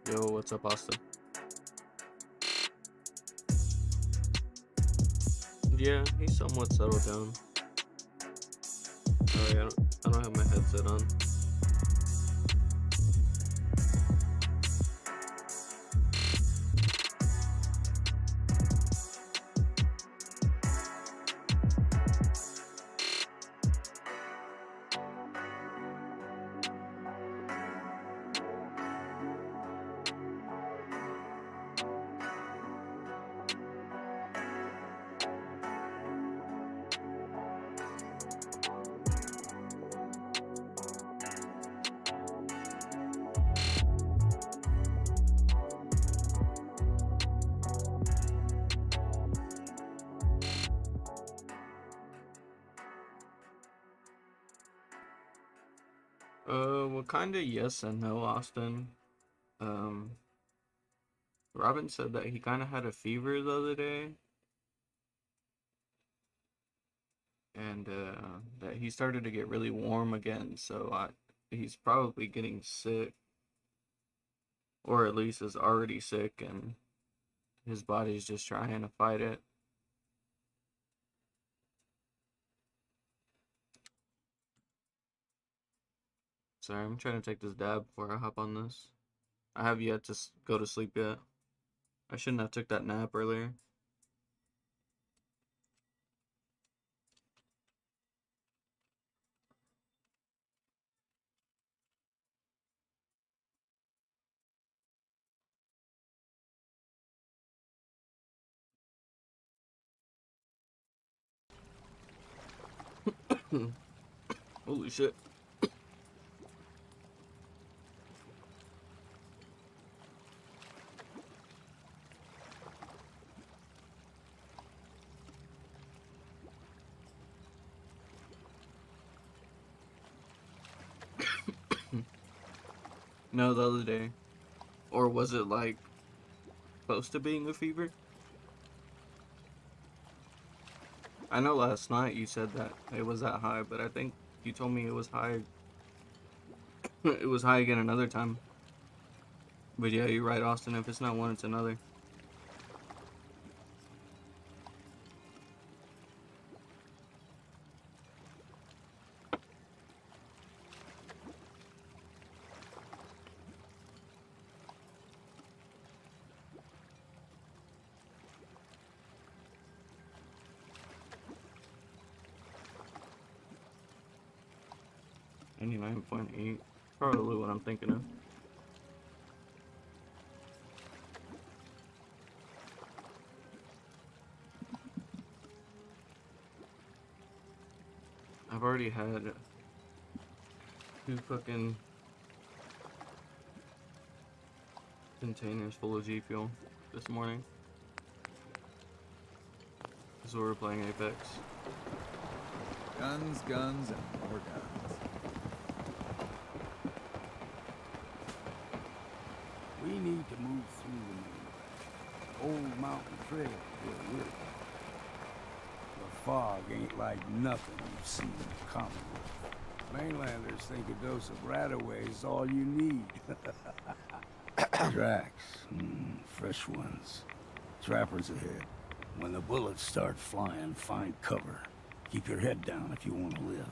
Yo, what's up, Austin? Yeah, he's somewhat settled down. Sorry, I don't have my headset on. Well, kinda yes and no, Austin. Um, Robin said that he kinda had a fever the other day, and that he started to get really warm again, so he's probably getting sick, or at least is already sick, and his body's just trying to fight it. Sorry, I'm trying to take this dab before I hop on this. I have yet to go to sleep yet. I shouldn't have took that nap earlier. Holy shit. No, the other day. Or was it like close to being a fever? I know last night you said that it was that high, but I think you told me it was high. It was high again another time. But yeah, you're right, Austin. If it's not one, it's another. $99.8. Probably what I'm thinking of. I've already had 2 fucking containers full of G Fuel this morning. So we're playing Apex. Guns, guns, and more guns. We need to move through the main Old Mountain Trail where we're going. The fog ain't like nothing you've seen in the Commonwealth. Mainlanders think a dose of Radaway is all you need. Tracks, fresh ones. Trappers ahead. When the bullets start flying, find cover. Keep your head down if you want to live.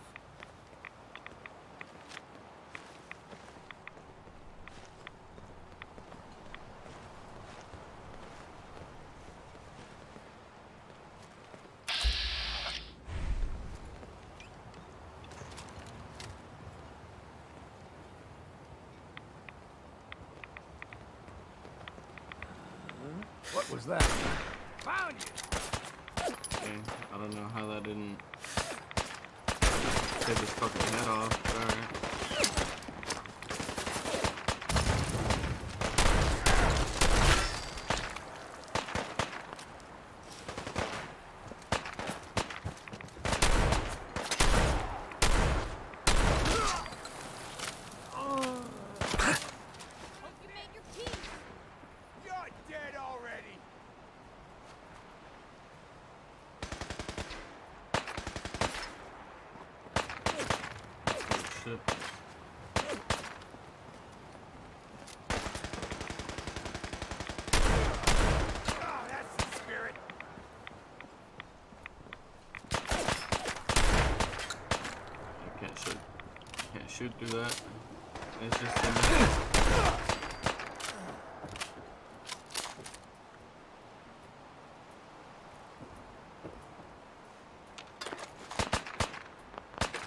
What was that? Found you! Okay, I don't know how that didn't take his fucking head off. Alright. shoot through that. It's just in there.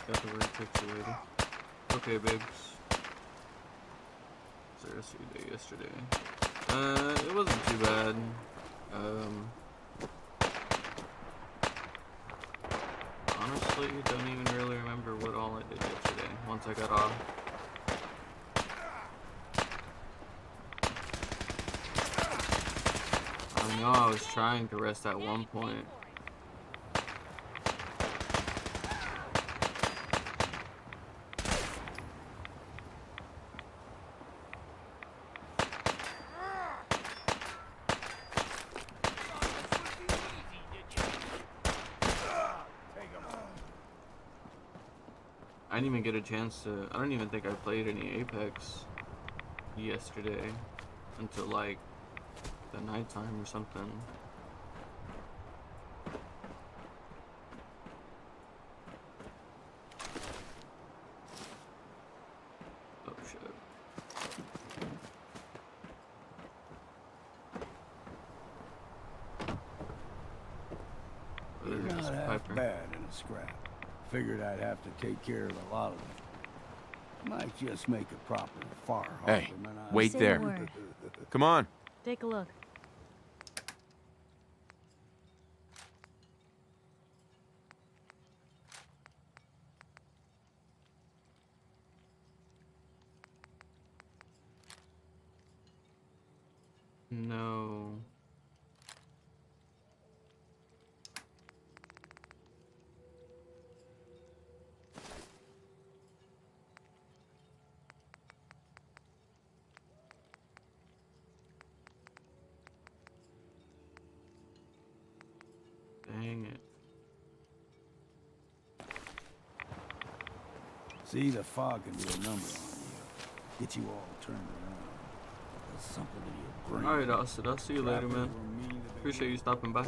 Got the right picture ready. Okay, babes. What's the rest of your day yesterday? It wasn't too bad. Honestly, don't even really remember what all I did yesterday once I got off. I know I was trying to rest at one point. I didn't even get a chance to. I don't even think I played any Apex yesterday until like the nighttime or something. Oh shit. You're There's not half Piper. bad in a scrap. Figured I'd have to take care of a lot of them. Might just make a proper far Hey, harbor, man. wait Say there. the word. Come on. Take a look. No. Dang it. See, the fog can do a number on you. Get you all turned around. There's something in your brain. Alright, Austin. I'll see you later, Trappers man. were mean to the Appreciate you stopping by.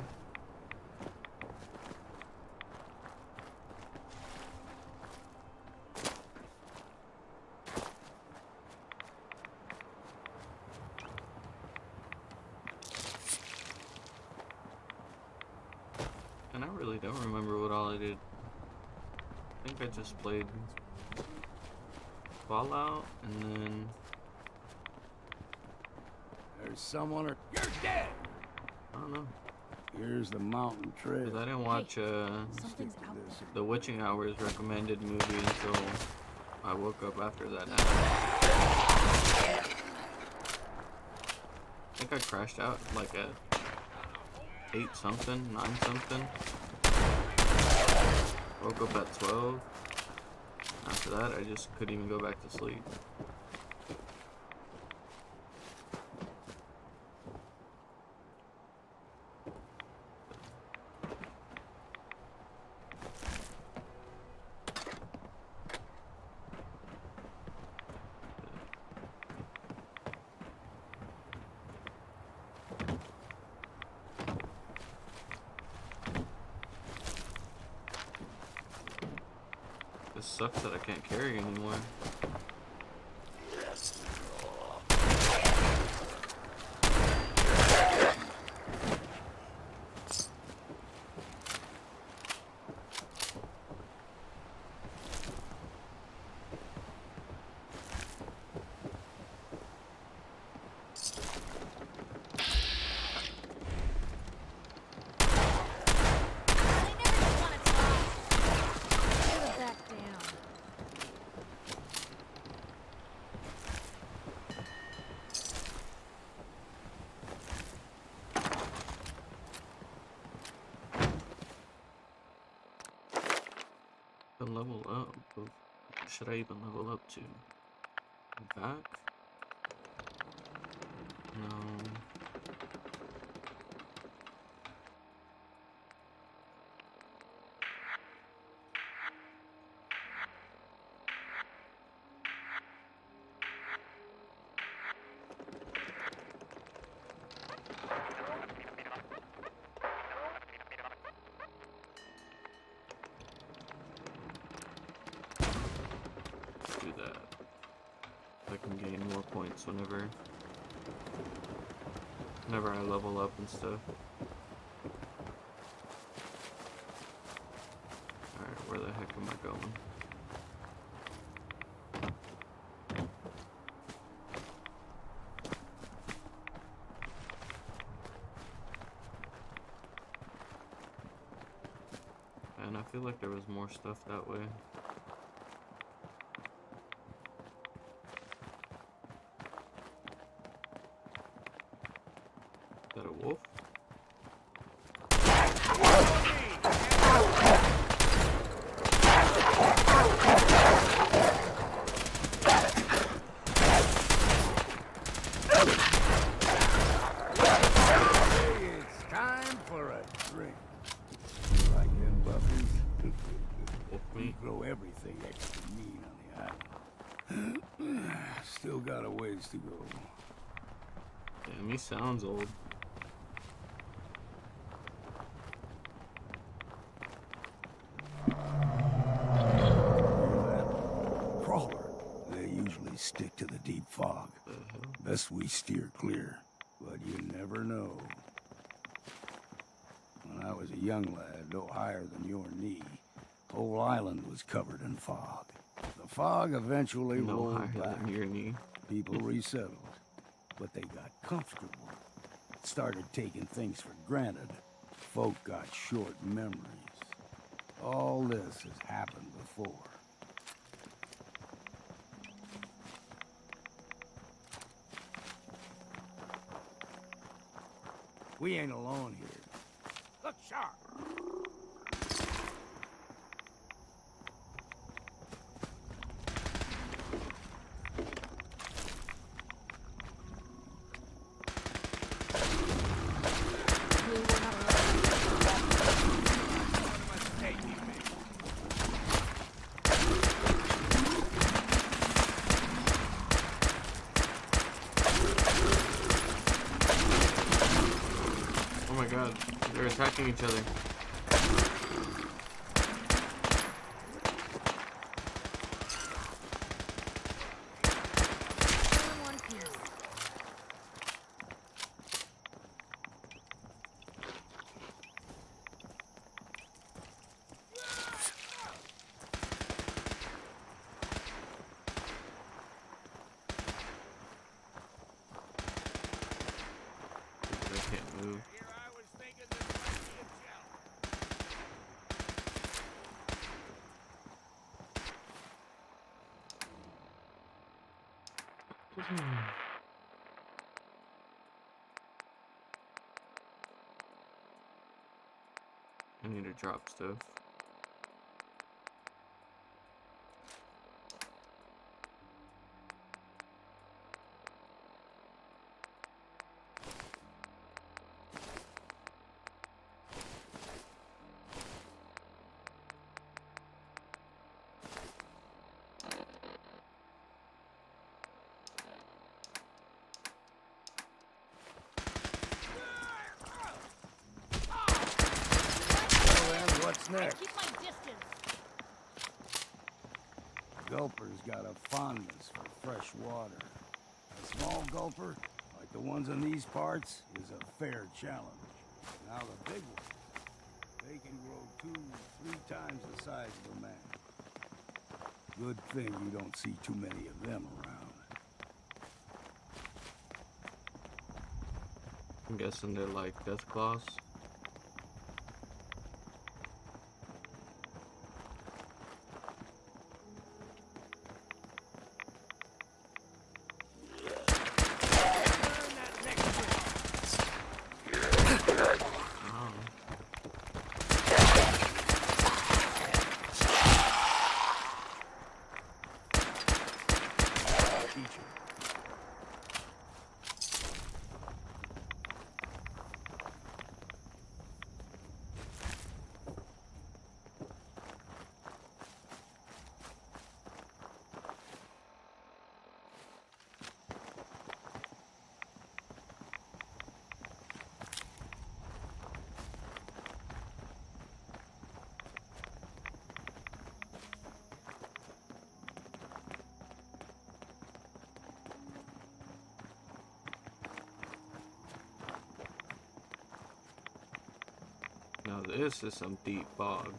And I really don't remember what all I did. I think I just played Fallout and then There's someone or you're dead. I don't know. Here's the mountain trail. Cause I didn't watch Something's out This. the Witching Hours recommended movie until I woke up after that night. I think I crashed out like at 8 something, 9 something. Woke up at 12. After that, I just couldn't even go back to sleep. It sucks that I can't carry anymore. Put it back down. To level up, but what should I even level up to? Back? No. Let's do can gain more points whenever I level up and stuff. Alright, where the heck am I going? And I feel like there was more stuff that way. Is that a wolf? Hey, it's time for a drink. You like them buffies? Wolf We meat? grow everything extra mean on the island. Still got a ways to go. Damn, he sounds old. Crawler. They usually stick to the deep fog. The hell? Best we steer clear, but you never know. When I was a young lad, no higher than your knee, whole island was covered in fog. The fog eventually No rolled higher back. than your knee. People resettled, but they got comfortable. Started taking things for granted. Folk got short memories. All this has happened before. We ain't alone here. Look sharp! Blue, we're not allowed. Oh my god, they're attacking each other. All in one piece. They can't move. I need to drop stuff. What's next? Keep my distance. Gulper's got a fondness for fresh water. A small gulper, like the ones in these parts, is a fair challenge. Now the big ones, they can grow 2-3 times the size of a man. Good thing you don't see too many of them around. I'm guessing they're like death claws. Oh. Teacher. Now this is some deep bog.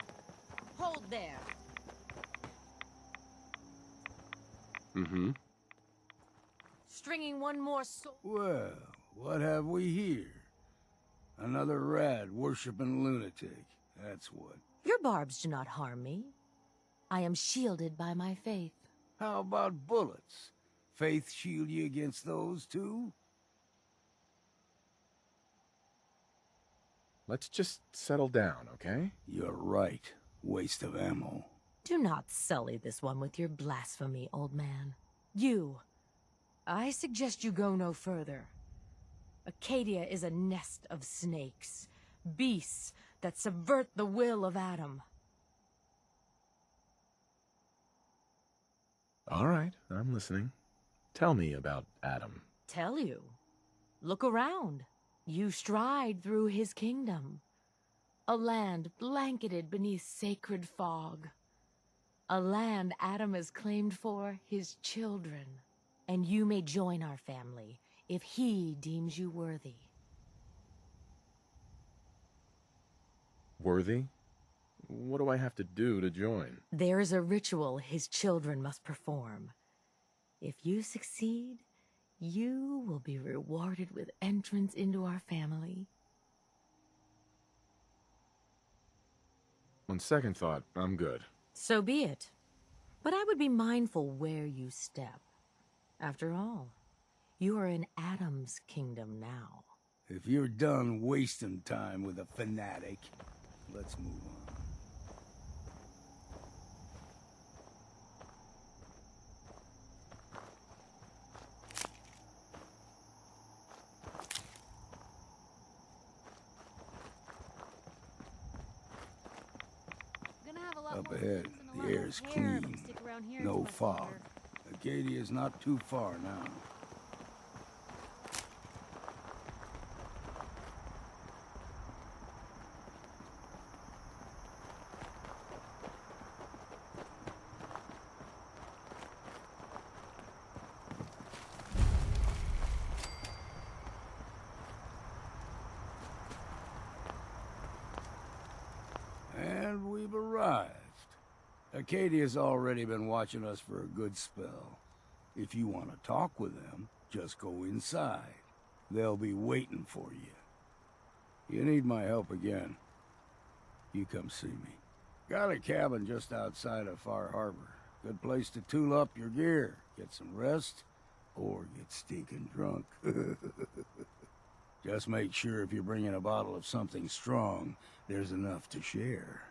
Hold there. Mm-hmm. Stringing one more soul. Well, what have we here? Another rat worshipping lunatic. That's what. Your barbs do not harm me. I am shielded by my faith. How about bullets? Faith shield you against those too? Let's just settle down, okay? You're right. Waste of ammo. Do not sully this one with your blasphemy, old man. You. I suggest you go no further. Acadia is a nest of snakes. Beasts that subvert the will of Adam. All right, I'm listening. Tell me about Adam. Tell you. Look around. You stride through his kingdom. A land blanketed beneath sacred fog. A land Adam has claimed for his children. And you may join our family if he deems you worthy. Worthy? What do I have to do to join? There is a ritual his children must perform. If you succeed, you will be rewarded with entrance into our family. On second thought, I'm good. So be it. But I would be mindful where you step. After all, you are in Adam's kingdom now. If you're done wasting time with a fanatic, let's move on. Up ahead, the air's clean. No fog. Acadia's not too far now. And we've arrived. Acadia's already been watching us for a good spell. If you want to talk with them, just go inside. They'll be waiting for you. You need my help again, you come see me. Got a cabin just outside of Far Harbor. Good place to tool up your gear, get some rest, or get stinking drunk. Just make sure if you're bringing a bottle of something strong, there's enough to share.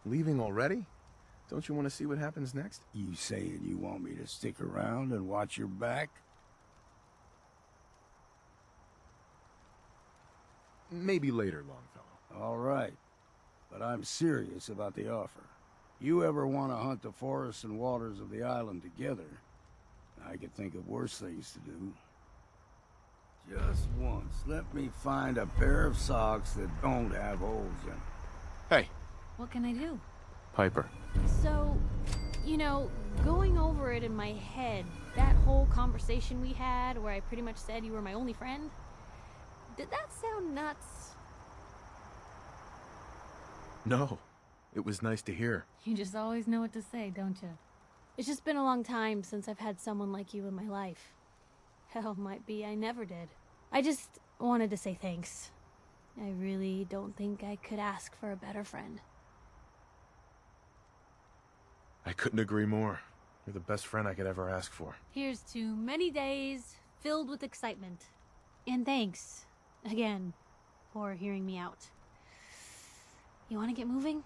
Leaving already? Don't you want to see what happens next? You saying you want me to stick around and watch your back? Maybe later, Longfellow. All right, but I'm serious about the offer. You ever want to hunt the forests and waters of the island together, I could think of worse things to do. Just once, let me find a pair of socks that don't have holes in them. Hey, What can I do? Piper. So, going over it in my head, that whole conversation we had where I pretty much said you were my only friend, did that sound nuts? No, it was nice to hear. You just always know what to say, don't you? It's just been a long time since I've had someone like you in my life. Hell, might be I never did. I just wanted to say thanks. I really don't think I could ask for a better friend. I couldn't agree more. You're the best friend I could ever ask for. Here's to many days filled with excitement. And thanks, again, for hearing me out. You want to get moving?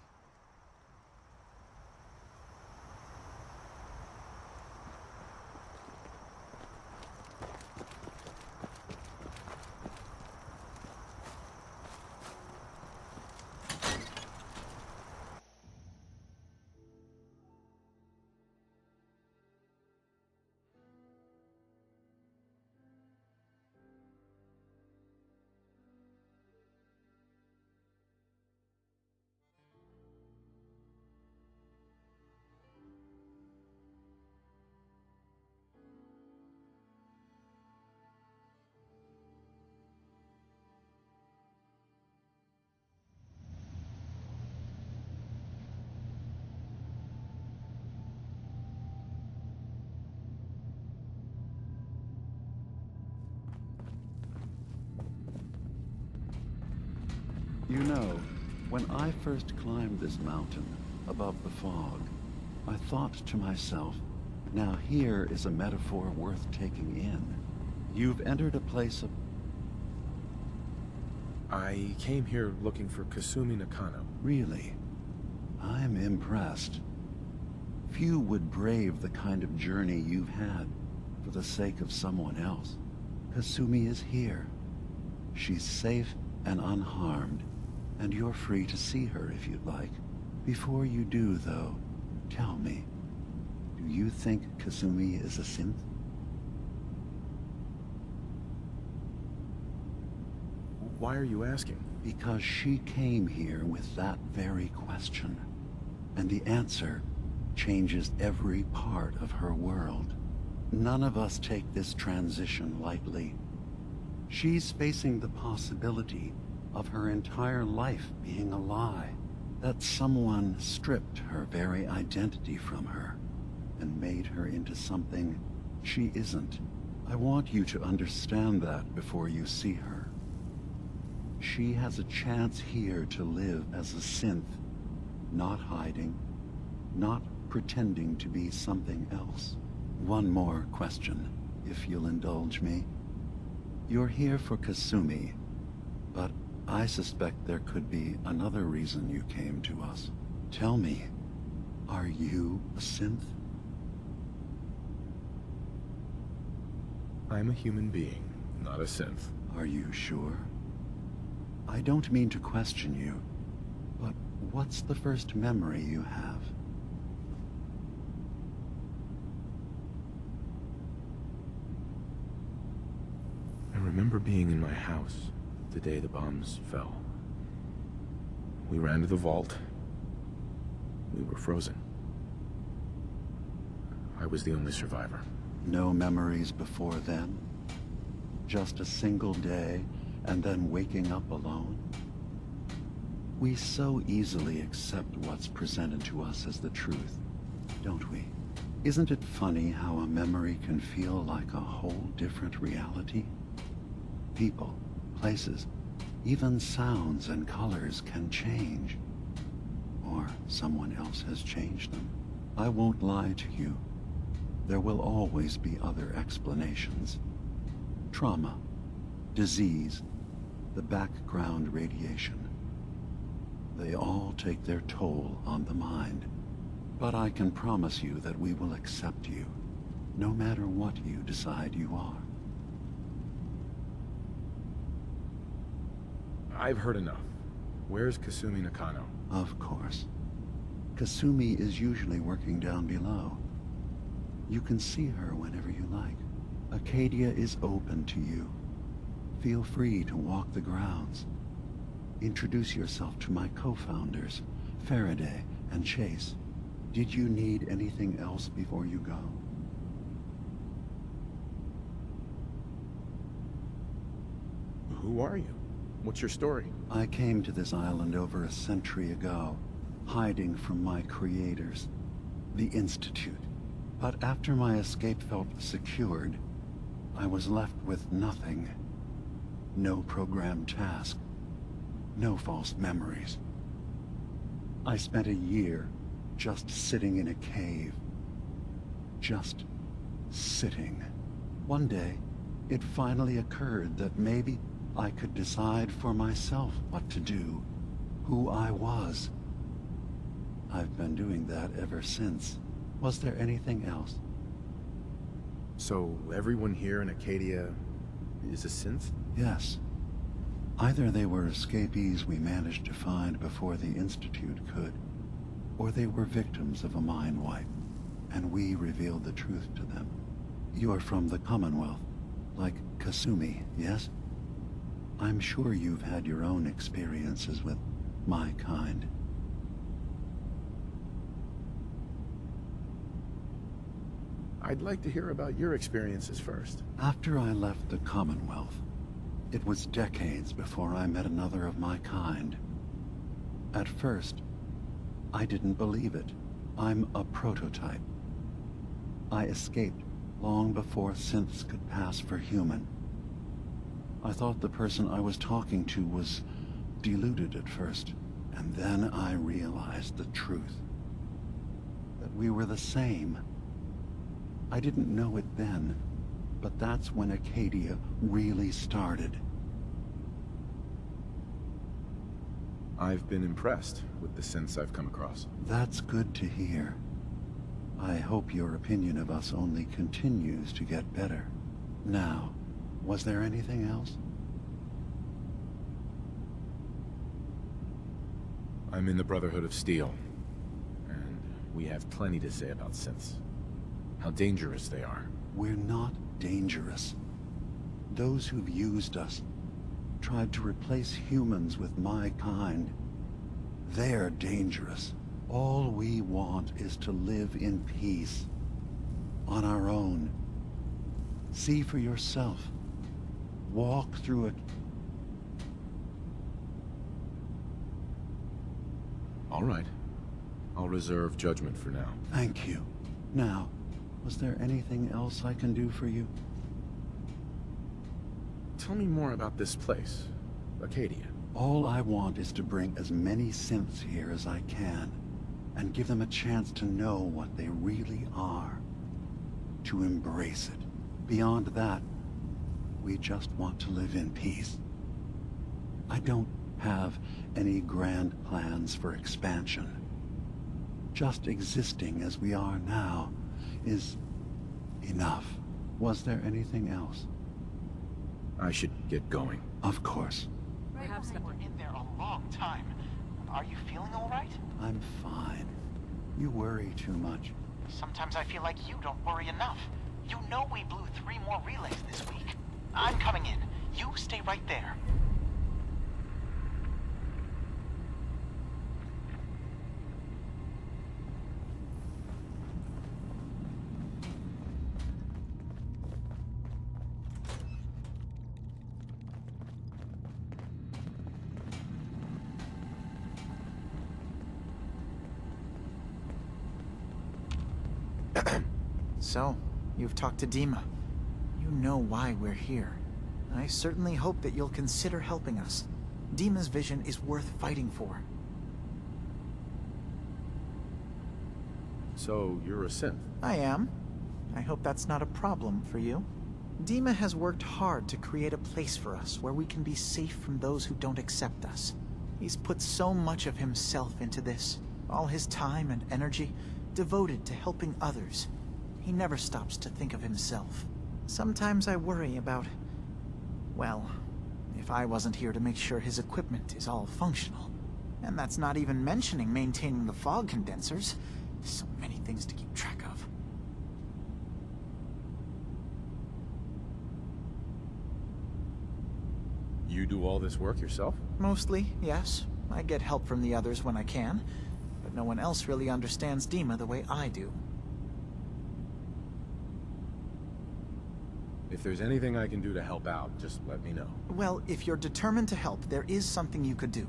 You know, when I first climbed this mountain above the fog, I thought to myself, now here is a metaphor worth taking in. You've entered a place of... I came here looking for Kasumi Nakano. Really? I'm impressed. Few would brave the kind of journey you've had for the sake of someone else. Kasumi is here. She's safe and unharmed, and you're free to see her if you'd like. Before you do, though, tell me, do you think Kasumi is a synth? Why are you asking? Because she came here with that very question, and the answer changes every part of her world. None of us take this transition lightly. She's facing the possibility of her entire life being a lie, that someone stripped her very identity from her and made her into something she isn't. I want you to understand that before you see her. She has a chance here to live as a synth, not hiding, not pretending to be something else. One more question, if you'll indulge me. You're here for Kasumi, but I suspect there could be another reason you came to us. Tell me, are you a synth? I'm a human being, not a synth. Are you sure? I don't mean to question you, but what's the first memory you have? I remember being in my house the day the bombs fell. We ran to the vault. We were frozen. I was the only survivor. No memories before then? Just a single day, and then waking up alone? We so easily accept what's presented to us as the truth, don't we? Isn't it funny how a memory can feel like a whole different reality? People, places, even sounds and colors can change. Or someone else has changed them. I won't lie to you. There will always be other explanations. Trauma, disease, the background radiation. They all take their toll on the mind. But I can promise you that we will accept you, no matter what you decide you are. I've heard enough. Where's Kasumi Nakano? Of course. Kasumi is usually working down below. You can see her whenever you like. Acadia is open to you. Feel free to walk the grounds. Introduce yourself to my co-founders, Faraday and Chase. Did you need anything else before you go? Who are you? What's your story? I came to this island over a century ago, hiding from my creators, the Institute. But after my escape felt secured, I was left with nothing. No programmed task. No false memories. I spent a year just sitting in a cave. Just sitting. One day, it finally occurred that maybe I could decide for myself what to do, who I was. I've been doing that ever since. Was there anything else? So everyone here in Acadia is a synth? Yes. Either they were escapees we managed to find before the Institute could, or they were victims of a mind wipe, and we revealed the truth to them. You're from the Commonwealth, like Kasumi, yes? I'm sure you've had your own experiences with my kind. I'd like to hear about your experiences first. After I left the Commonwealth, it was decades before I met another of my kind. At first, I didn't believe it. I'm a prototype. I escaped long before synths could pass for human. I thought the person I was talking to was deluded at first, and then I realized the truth. That we were the same. I didn't know it then, but that's when Acadia really started. I've been impressed with the synths I've come across. That's good to hear. I hope your opinion of us only continues to get better. Now, was there anything else? I'm in the Brotherhood of Steel, and we have plenty to say about synths. How dangerous they are. We're not dangerous. Those who've used us, tried to replace humans with my kind, they're dangerous. All we want is to live in peace, on our own. See for yourself. Walk through it. All right. I'll reserve judgment for now. Thank you. Now, was there anything else I can do for you? Tell me more about this place, Acadia. All I want is to bring as many synths here as I can, and give them a chance to know what they really are. To embrace it. Beyond that, we just want to live in peace. I don't have any grand plans for expansion. Just existing as we are now is enough. Was there anything else? I should get going. Of course. Perhaps we're in there a long time. Are you feeling all right? I'm fine. You worry too much. Sometimes I feel like you don't worry enough. You know we blew 3 more relays this week. I'm coming in. You stay right there. So, you've talked to Dima. You know why we're here. I certainly hope that you'll consider helping us. Dima's vision is worth fighting for. So, you're a synth? I am. I hope that's not a problem for you. Dima has worked hard to create a place for us where we can be safe from those who don't accept us. He's put so much of himself into this, all his time and energy devoted to helping others. He never stops to think of himself. Sometimes I worry about, well, if I wasn't here to make sure his equipment is all functional. And that's not even mentioning maintaining the fog condensers. So many things to keep track of. You do all this work yourself? Mostly, yes. I get help from the others when I can, but no one else really understands Dima the way I do. If there's anything I can do to help out, just let me know. Well, if you're determined to help, there is something you could do.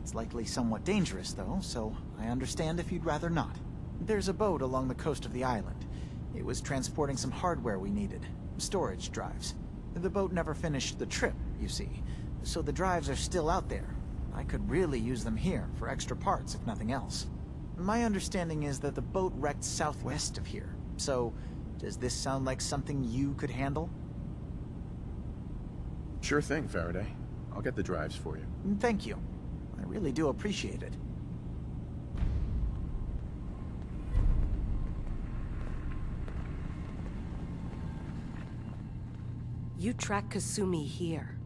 It's likely somewhat dangerous, though, so I understand if you'd rather not. There's a boat along the coast of the island. It was transporting some hardware we needed. Storage drives. The boat never finished the trip, you see, so the drives are still out there. I could really use them here for extra parts, if nothing else. My understanding is that the boat wrecked southwest of here, so does this sound like something you could handle? Sure thing, Faraday. I'll get the drives for you. Thank you. I really do appreciate it. You track Kasumi here.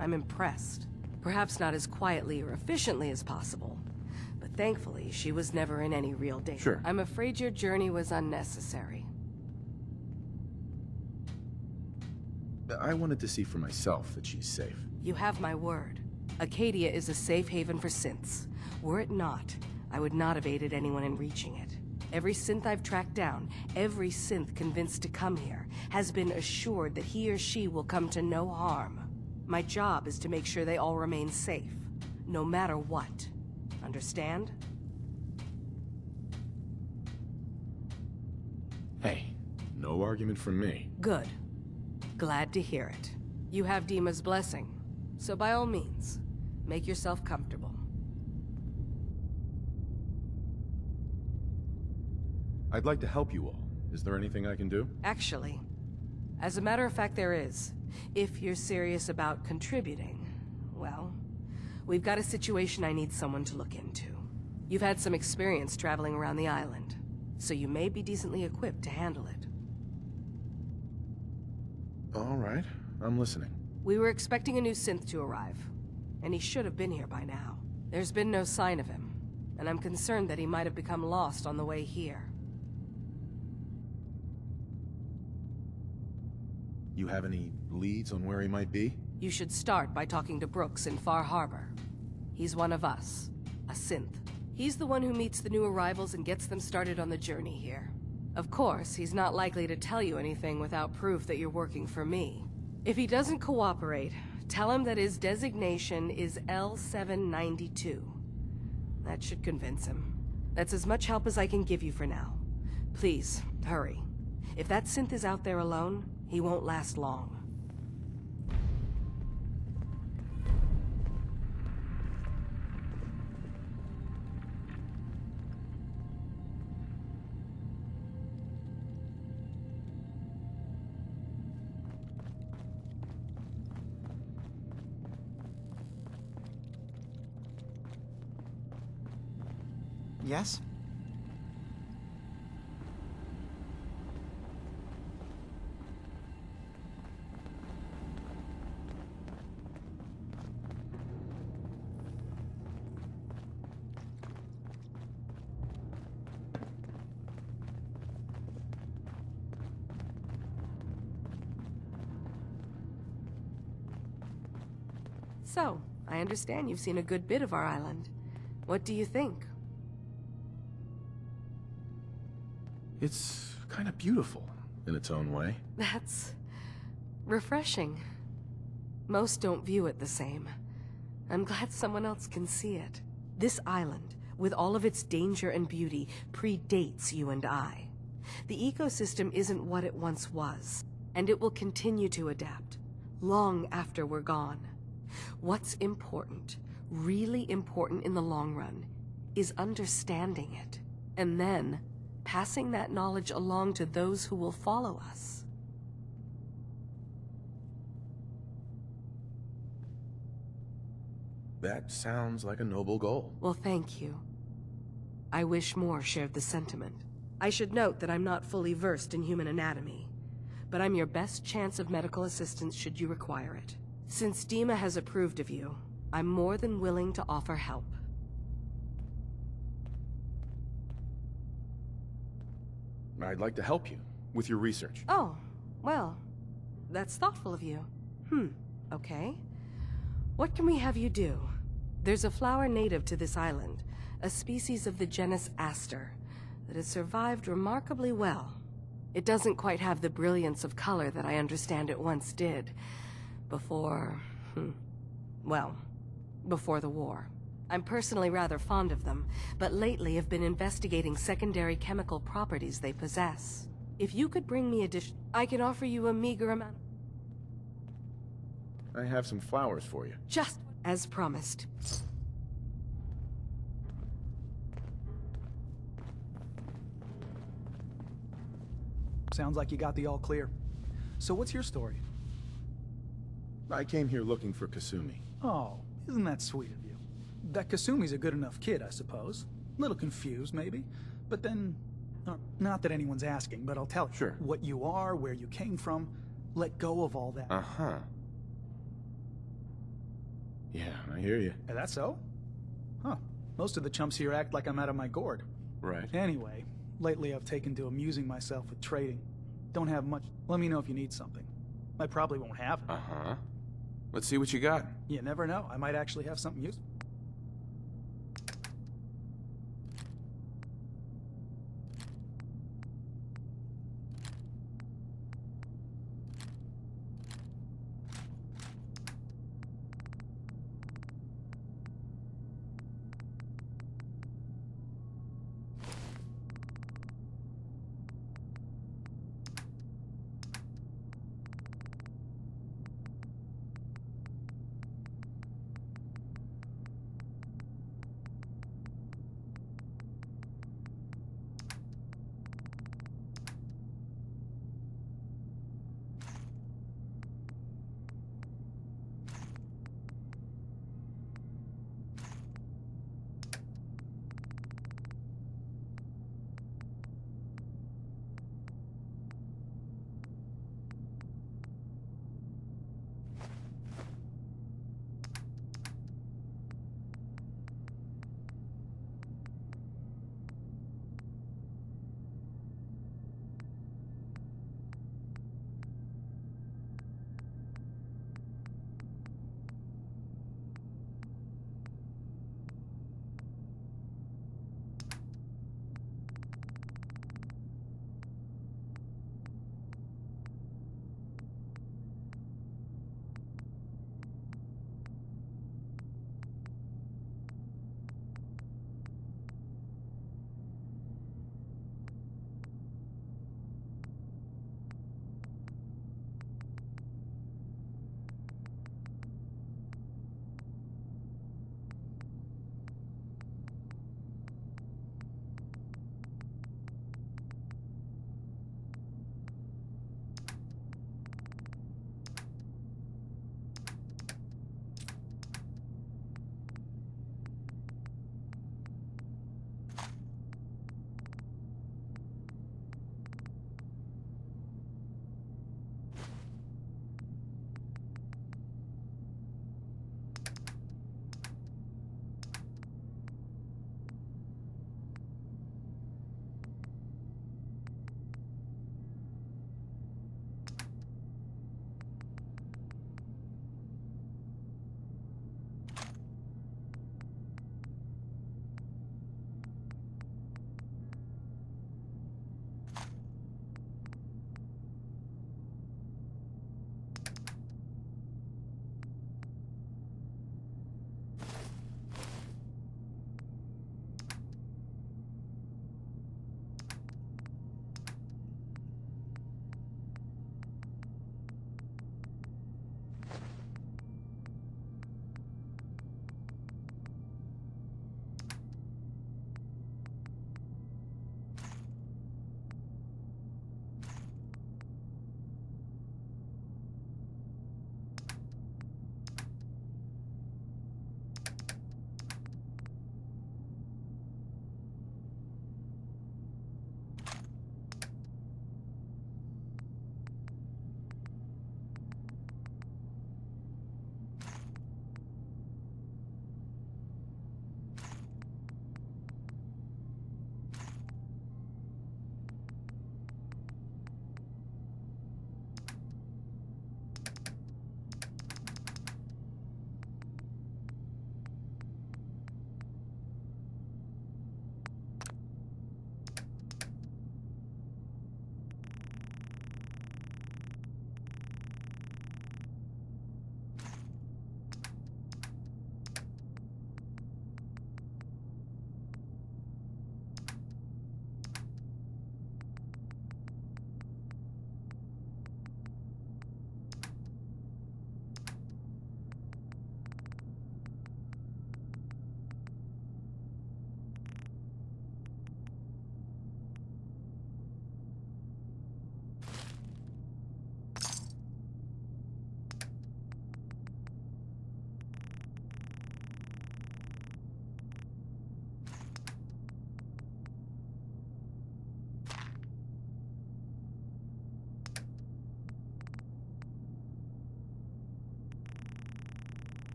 I'm impressed. Perhaps not as quietly or efficiently as possible, but thankfully she was never in any real danger. Sure. I'm afraid your journey was unnecessary. I wanted to see for myself that she's safe. You have my word. Acadia is a safe haven for synths. Were it not, I would not have aided anyone in reaching it. Every synth I've tracked down, every synth convinced to come here, has been assured that he or she will come to no harm. My job is to make sure they all remain safe, no matter what. Understand? Hey, no argument from me. Good. Glad to hear it. You have Dima's blessing, so by all means, Make yourself comfortable. I'd like to help you all. Is there anything I can do? Actually, as a matter of fact, there is. If you're serious about contributing, well, we've got a situation I need someone to look into. You've had some experience traveling around the island, so you may be decently equipped to handle it. All right, I'm listening. We were expecting a new synth to arrive, and he should have been here by now. There's been no sign of him, and I'm concerned that he might have become lost on the way here. You have any leads on where he might be? You should start by talking to Brooks in Far Harbor. He's one of us, a synth. He's the one who meets the new arrivals and gets them started on the journey here. Of course, he's not likely to tell you anything without proof that you're working for me. If he doesn't cooperate, tell him that his designation is L792. That should convince him. That's as much help as I can give you for now. Please, hurry. If that synth is out there alone, he won't last long. Yes? So, I understand you've seen a good bit of our island. What do you think? It's kind of beautiful in its own way. That's refreshing. Most don't view it the same. I'm glad someone else can see it. This island, with all of its danger and beauty, predates you and I. The ecosystem isn't what it once was, and it will continue to adapt, long after we're gone. What's important, really important in the long run, is understanding it, and then passing that knowledge along to those who will follow us. That sounds like a noble goal. Well, thank you. I wish more shared the sentiment. I should note that I'm not fully versed in human anatomy, but I'm your best chance of medical assistance should you require it. Since Dima has approved of you, I'm more than willing to offer help. I'd like to help you with your research. Oh, well, that's thoughtful of you. Okay. What can we have you do? There's a flower native to this island, a species of the genus Aster, that has survived remarkably well. It doesn't quite have the brilliance of color that I understand it once did. Before the war. I'm personally rather fond of them, but lately have been investigating secondary chemical properties they possess. If you could bring me a dish, I can offer you a meager amount. I have some flowers for you. Just as promised. Sounds like you got the all clear. So what's your story? I came here looking for Kasumi. Oh, isn't that sweet of you? That Kasumi's a good enough kid, I suppose. Little confused, maybe. But then, not that anyone's asking, but I'll tell you. Sure. What you are, where you came from, let go of all that. Uh-huh. Yeah, I hear you. Is that so? Huh. Most of the chumps here act like I'm out of my gourd. Right. Anyway, lately I've taken to amusing myself with trading. Don't have much. Let me know if you need something. I probably won't have it. Uh-huh. Let's see what you got. You never know. I might actually have something useful.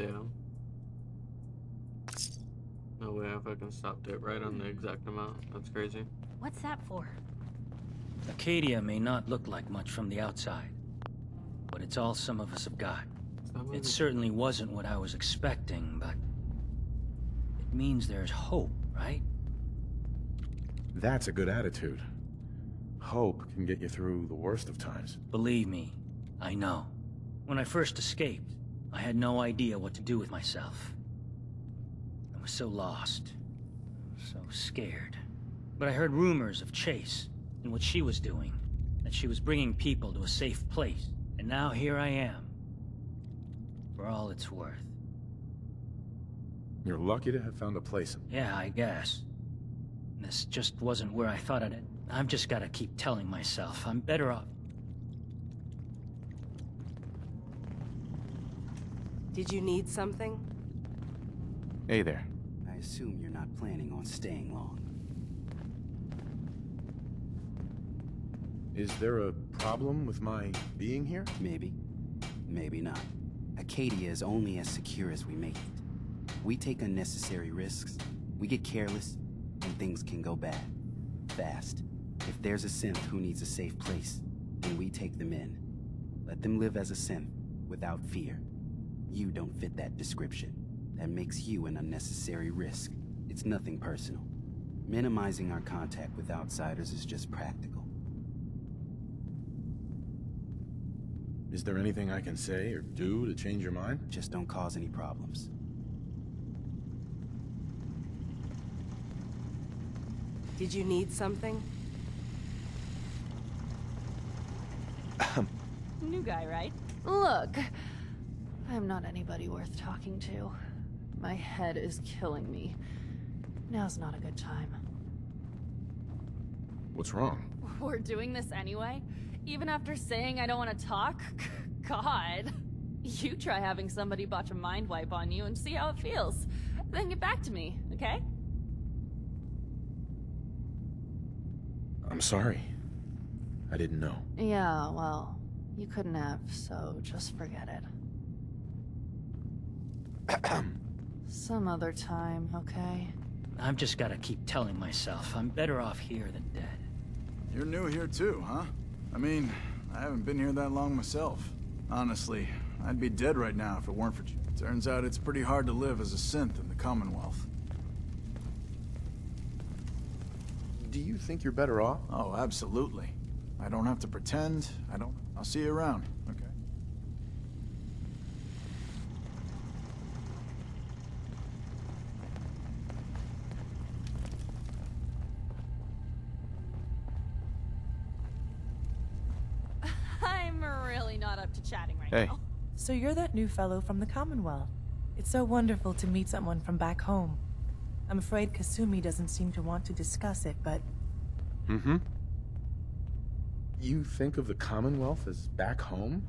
Damn. No way I fucking stopped it right on the exact amount. That's crazy. What's that for? Acadia may not look like much from the outside, but it's all some of us have got. It certainly wasn't what I was expecting, but it means there's hope, right? That's a good attitude. Hope can get you through the worst of times. Believe me, I know. When I first escaped, I had no idea what to do with myself. I was so lost, so scared. But I heard rumors of Chase and what she was doing, that she was bringing people to a safe place. And now here I am, for all it's worth. You're lucky to have found a place. Yeah, I guess. This just wasn't where I thought I'd... I've just gotta keep telling myself I'm better off. Did you need something? Hey there. I assume you're not planning on staying long. Is there a problem with my being here? Maybe. Maybe not. Acadia is only as secure as we make it. We take unnecessary risks, we get careless, and things can go bad. Fast. If there's a synth who needs a safe place, then we take them in. Let them live as a synth, without fear. You don't fit that description. That makes you an unnecessary risk. It's nothing personal. Minimizing our contact with outsiders is just practical. Is there anything I can say or do to change your mind? Just don't cause any problems. Did you need something? New guy, right? Look, I'm not anybody worth talking to. My head is killing me. Now's not a good time. What's wrong? We're doing this anyway? Even after saying I don't want to talk? God. You try having somebody botch a mind wipe on you and see how it feels. Then get back to me, okay? I'm sorry. I didn't know. Yeah, well, you couldn't have, so just forget it. Some other time, okay? I've just gotta keep telling myself I'm better off here than dead. You're new here too, huh? I mean, I haven't been here that long myself. Honestly, I'd be dead right now if it weren't for you. Turns out it's pretty hard to live as a synth in the Commonwealth. Do you think you're better off? Oh, absolutely. I don't have to pretend. I'll see you around, okay? I'm really not up to chatting right Hey. now. So you're that new fellow from the Commonwealth. It's so wonderful to meet someone from back home. I'm afraid Kasumi doesn't seem to want to discuss it, but... Mm-hmm. You think of the Commonwealth as back home?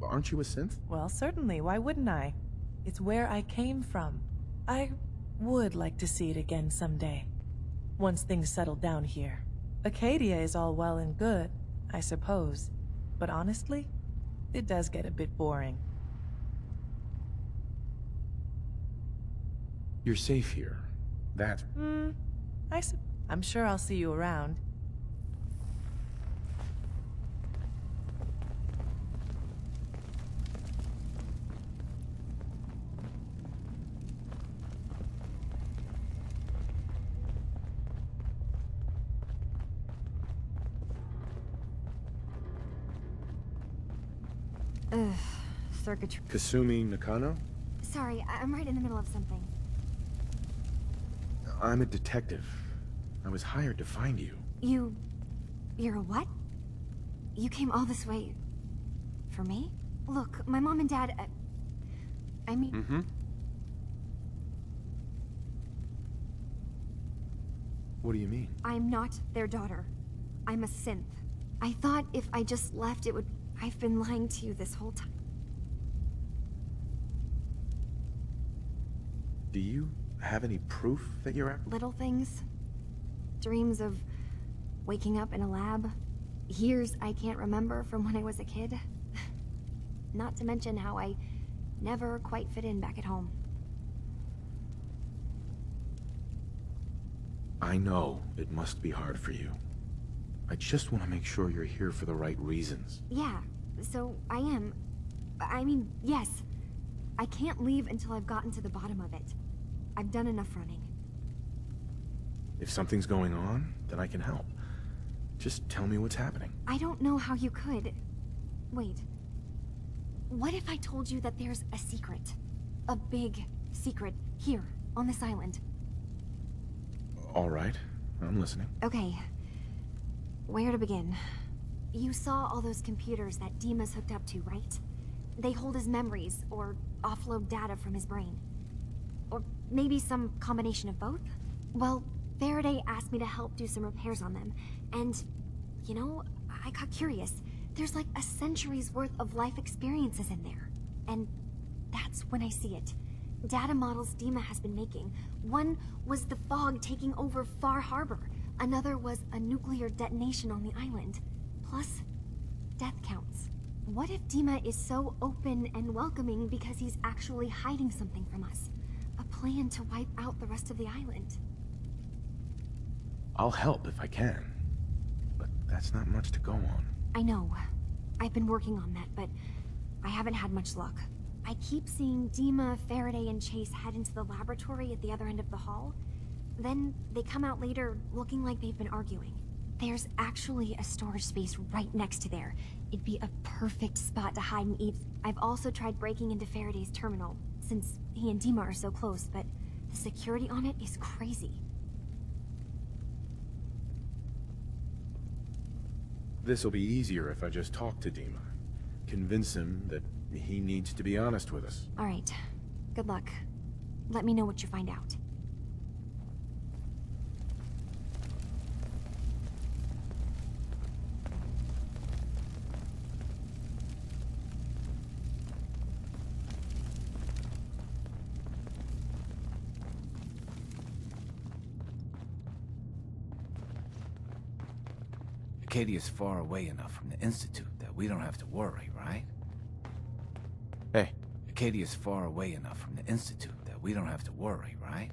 Aren't you a synth? Well, certainly. Why wouldn't I? It's where I came from. I would like to see it again someday. Once things settle down here. Acadia is all well and good, I suppose. But honestly, it does get a bit boring. You're safe here. That... I'm sure I'll see you around. Circuitry. Kasumi Nakano? Sorry, I'm right in the middle of something. I'm a detective. I was hired to find you. You're a what? You came all this way... for me? Look, my mom and dad... I mean... Mm-hmm. What do you mean? I'm not their daughter. I'm a synth. I thought if I just left, it would... I've been lying to you this whole time. Do you have any proof that you're... Little things. Dreams of waking up in a lab. Years I can't remember from when I was a kid. Not to mention how I never quite fit in back at home. I know it must be hard for you. I just want to make sure you're here for the right reasons. Yeah, so I am. I mean, yes. I can't leave until I've gotten to the bottom of it. I've done enough running. If something's going on, then I can help. Just tell me what's happening. I don't know how you could. Wait. What if I told you that there's a secret? A big secret here, on this island. All right, I'm listening. Okay. Where to begin? You saw all those computers that Dima's hooked up to, right? They hold his memories, or offload data from his brain. Or maybe some combination of both? Well, Faraday asked me to help do some repairs on them, and, you know, I got curious. There's like a century's worth of life experiences in there. And that's when I see it. Data models Dima has been making. One was the fog taking over Far Harbor. Another was a nuclear detonation on the island. Plus, death counts. What if Dima is so open and welcoming because he's actually hiding something from us? A plan to wipe out the rest of the island. I'll help if I can, but that's not much to go on. I know. I've been working on that, but I haven't had much luck. I keep seeing Dima, Faraday, and Chase head into the laboratory at the other end of the hall. Then they come out later looking like they've been arguing. There's actually a storage space right next to there. It'd be a perfect spot to hide and eat. I've also tried breaking into Faraday's terminal, since he and Dima are so close, but the security on it is crazy. This'll be easier if I just talk to Dima. Convince him that he needs to be honest with us. All right. Good luck. Let me know what you find out. Acadia's far away enough from the Institute that we don't have to worry, right? Hey. Acadia's far away enough from the Institute that we don't have to worry, right?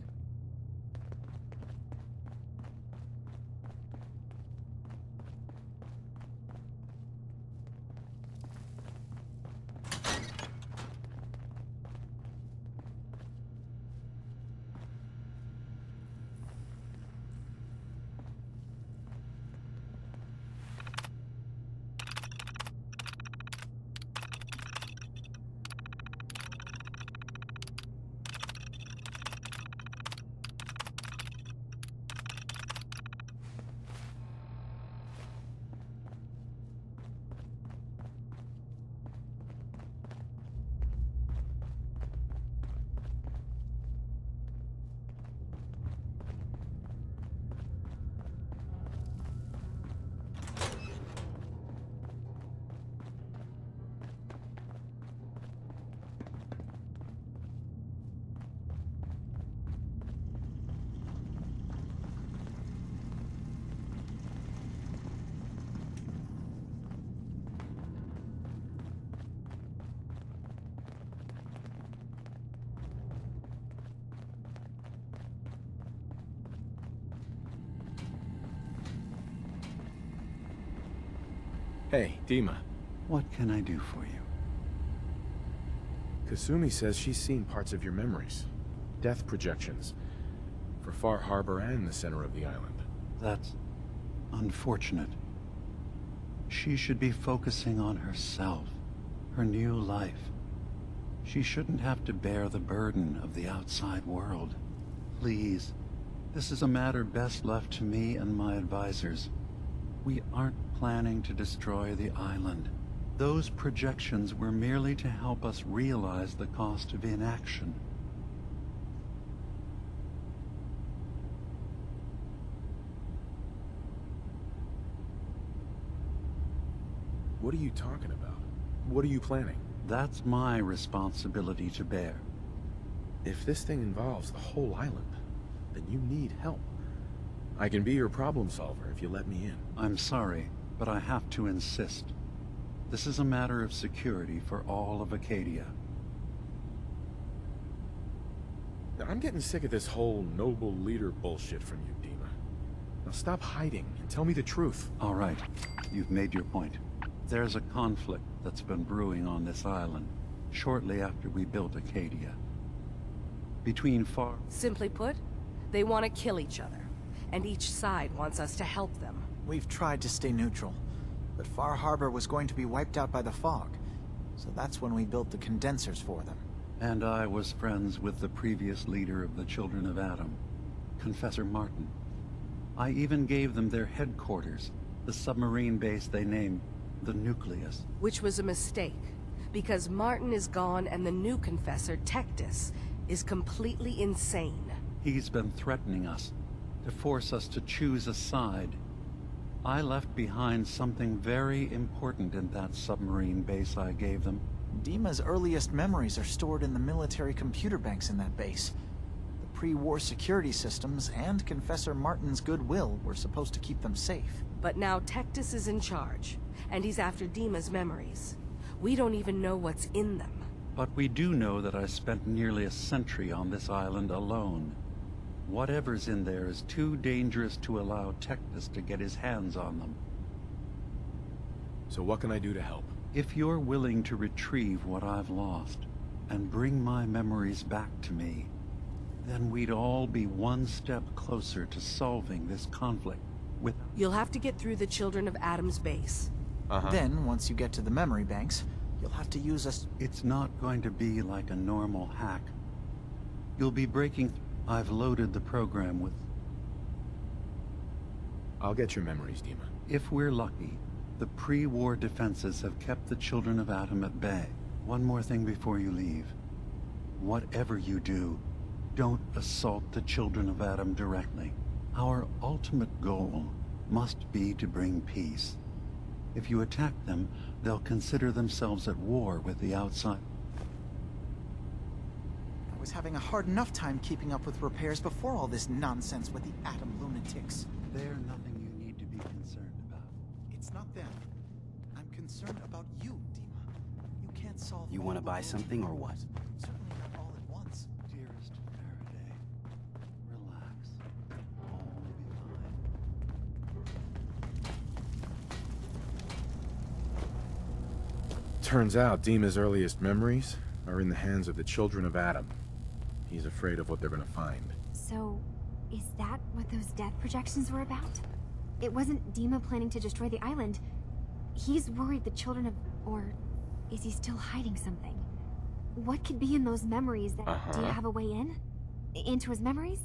Hey, Dima. What can I do for you? Kasumi says she's seen parts of your memories. Death projections. For Far Harbor and the center of the island. That's unfortunate. She should be focusing on herself, her new life. She shouldn't have to bear the burden of the outside world. Please, this is a matter best left to me and my advisors. We aren't planning to destroy the island. Those projections were merely to help us realize the cost of inaction. What are you talking about? What are you planning? That's my responsibility to bear. If this thing involves the whole island, then you need help. I can be your problem solver if you let me in. I'm sorry, but I have to insist. This is a matter of security for all of Acadia. I'm getting sick of this whole noble leader bullshit from you, Dima. Now stop hiding and tell me the truth. All right, you've made your point. There's a conflict that's been brewing on this island shortly after we built Acadia. Between far... Simply put, they want to kill each other, and each side wants us to help them. We've tried to stay neutral, but Far Harbor was going to be wiped out by the fog, so that's when we built the condensers for them. And I was friends with the previous leader of the Children of Adam, Confessor Martin. I even gave them their headquarters, the submarine base they named the Nucleus. Which was a mistake, because Martin is gone and the new Confessor, Tectus, is completely insane. He's been threatening us, to force us to choose a side. I left behind something very important in that submarine base I gave them. Dima's earliest memories are stored in the military computer banks in that base. The pre-war security systems and Confessor Martin's goodwill were supposed to keep them safe. But now Tectus is in charge, and he's after Dima's memories. We don't even know what's in them. But we do know that I spent nearly a century on this island alone. Whatever's in there is too dangerous to allow Tectus to get his hands on them. So what can I do to help? If you're willing to retrieve what I've lost, and bring my memories back to me, then we'd all be one step closer to solving this conflict with... You'll have to get through the Children of Adam's base. Then, once you get to the memory banks, you'll have to use us. It's not going to be like a normal hack. You'll be breaking... I've loaded the program with... I'll get your memories, Dima. If we're lucky, the pre-war defenses have kept the Children of Adam at bay. One more thing before you leave. Whatever you do, don't assault the Children of Adam directly. Our ultimate goal must be to bring peace. If you attack them, they'll consider themselves at war with the outside. I was having a hard enough time keeping up with repairs before all this nonsense with the Atom lunatics. They're nothing you need to be concerned about. It's not them. I'm concerned about you, Dima. You can't solve... You want to buy something or what? Certainly not all at once. Dearest Faraday, relax. All will be fine. Turns out Dima's earliest memories are in the hands of the Children of Adam. He's afraid of what they're gonna find. So, is that what those death projections were about? It wasn't Dima planning to destroy the island. He's worried the children of... Or is he still hiding something? What could be in those memories that... Do you have a way in? Into his memories?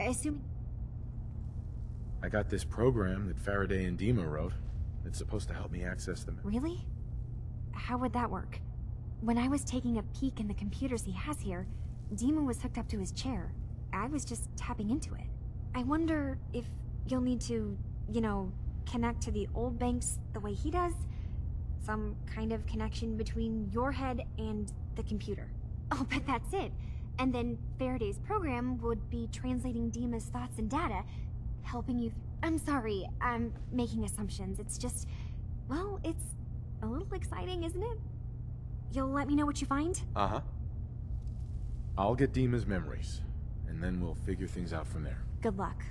Assuming... I got this program that Faraday and Dima wrote. It's supposed to help me access them. Really? How would that work? When I was taking a peek in the computers he has here, Dima was hooked up to his chair. I was just tapping into it. I wonder if you'll need to, you know, connect to the old banks the way he does? Some kind of connection between your head and the computer. I'll bet that's it. And then Faraday's program would be translating Dima's thoughts and data, helping you... I'm sorry, I'm making assumptions. It's just... Well, it's a little exciting, isn't it? You'll let me know what you find? I'll get Dima's memories, and then we'll figure things out from there. Good luck.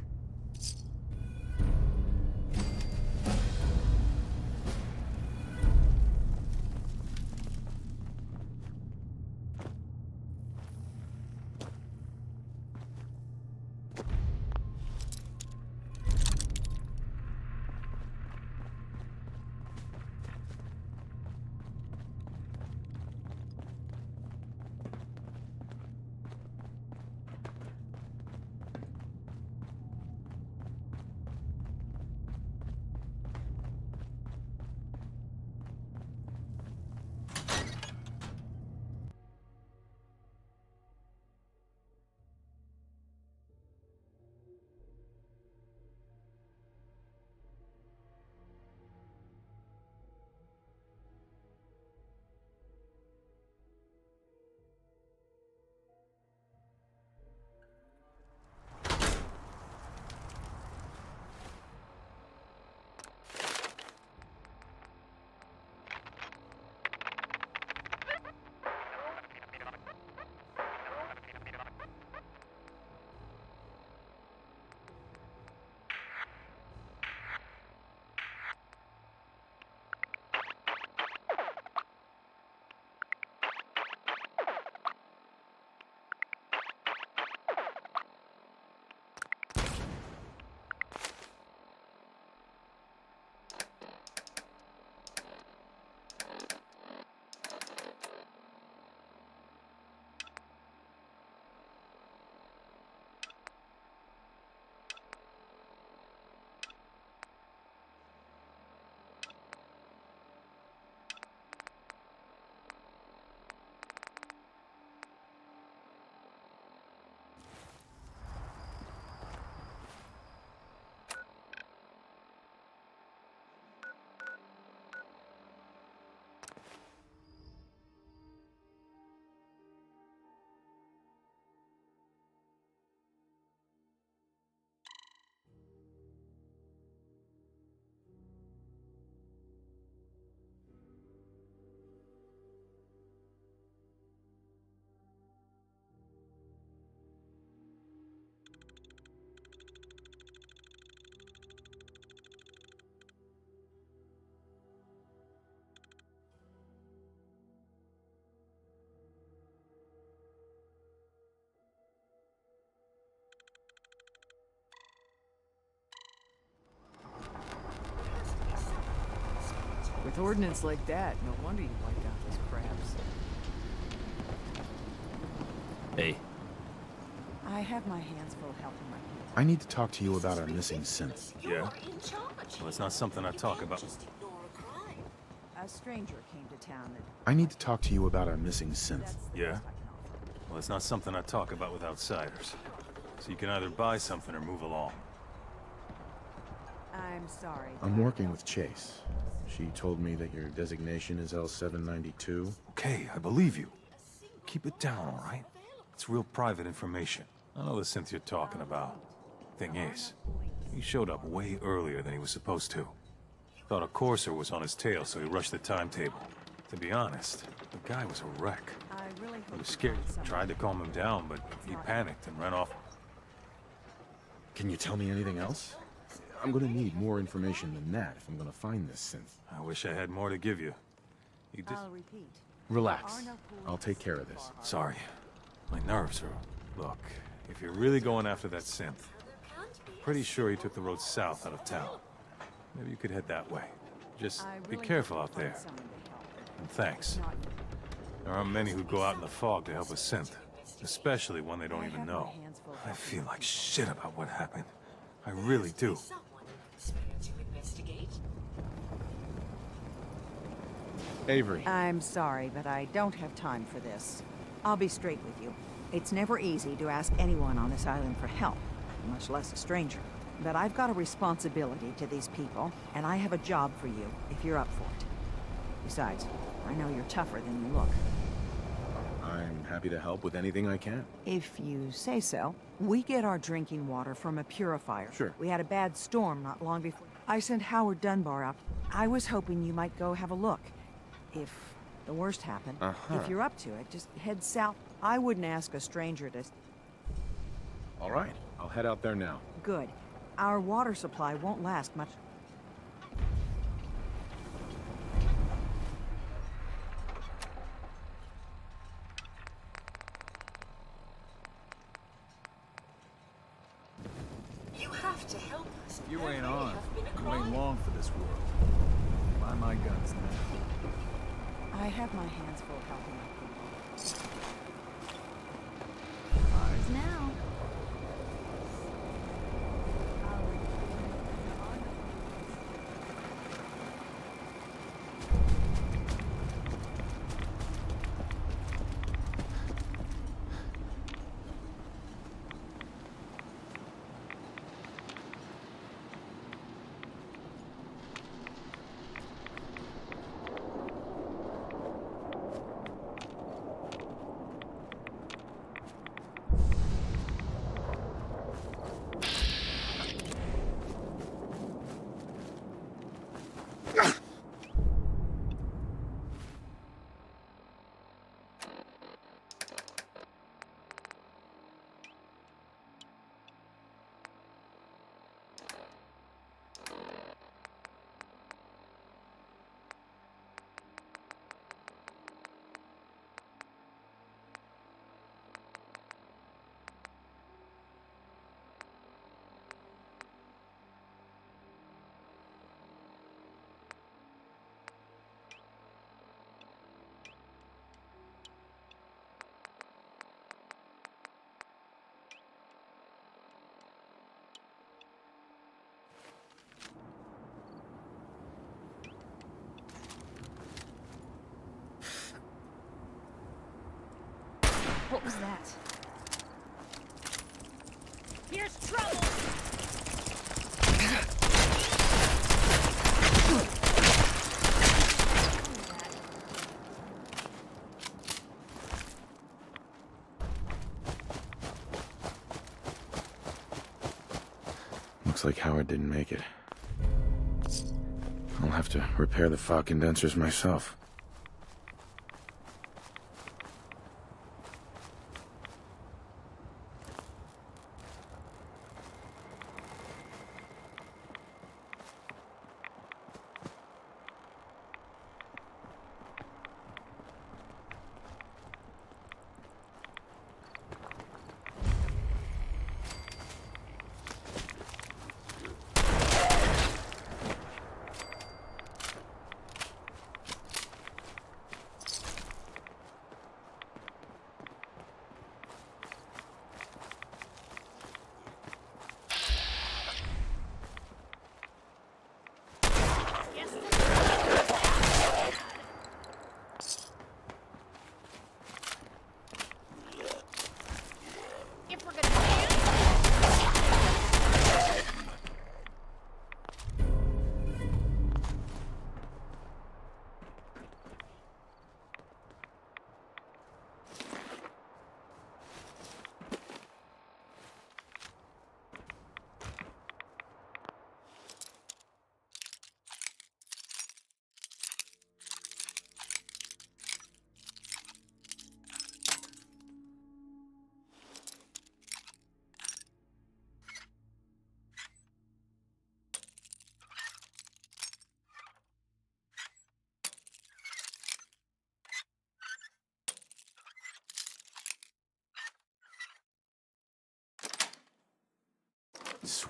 With ordnance like that, no wonder you wiped out those crabs. Hey. I have my hands full helping my people. I need to talk to you about our missing synth. Yeah? Well, it's not something I talk about. A stranger came to town that... I need to talk to you about our missing synth. Yeah? Well, it's not something I talk about with outsiders. So you can either buy something or move along. I'm sorry. I'm working with Chase. She told me that your designation is L792. Okay, I believe you. Keep it down, all right? It's real private information. I know the synth you're talking about. Thing is, he showed up way earlier than he was supposed to. Thought a courser was on his tail, so he rushed the timetable. To be honest, the guy was a wreck. He was scared. Tried to calm him down, but he panicked and ran off. Can you tell me anything else? I'm gonna need more information than that if I'm gonna find this synth. I wish I had more to give you. I'll repeat. Relax. I'll take care of this. Sorry. My nerves are... Look, if you're really going after that synth, pretty sure he took the road south out of town. Maybe you could head that way. Just be careful out there. And thanks. There aren't many who go out in the fog to help a synth, especially one they don't even know. I feel like shit about what happened. I really do. Avery. I'm sorry, but I don't have time for this. I'll be straight with you. It's never easy to ask anyone on this island for help, much less a stranger. But I've got a responsibility to these people, and I have a job for you, if you're up for it. Besides, I know you're tougher than you look. I'm happy to help with anything I can. If you say so. We get our drinking water from a purifier. Sure. We had a bad storm not long before. I sent Howard Dunbar up. I was hoping you might go have a look. If the worst happened. If you're up to it, just head south. I wouldn't ask a stranger to... All right. I'll head out there now. Good. Our water supply won't last much. You have to help us. You ain't on. You ain't long for this world. Buy my guns now. I have my hands full helping my people. Now. What was that? Here's trouble! Looks like Howard didn't make it. I'll have to repair the fog condensers myself.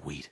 Sweet.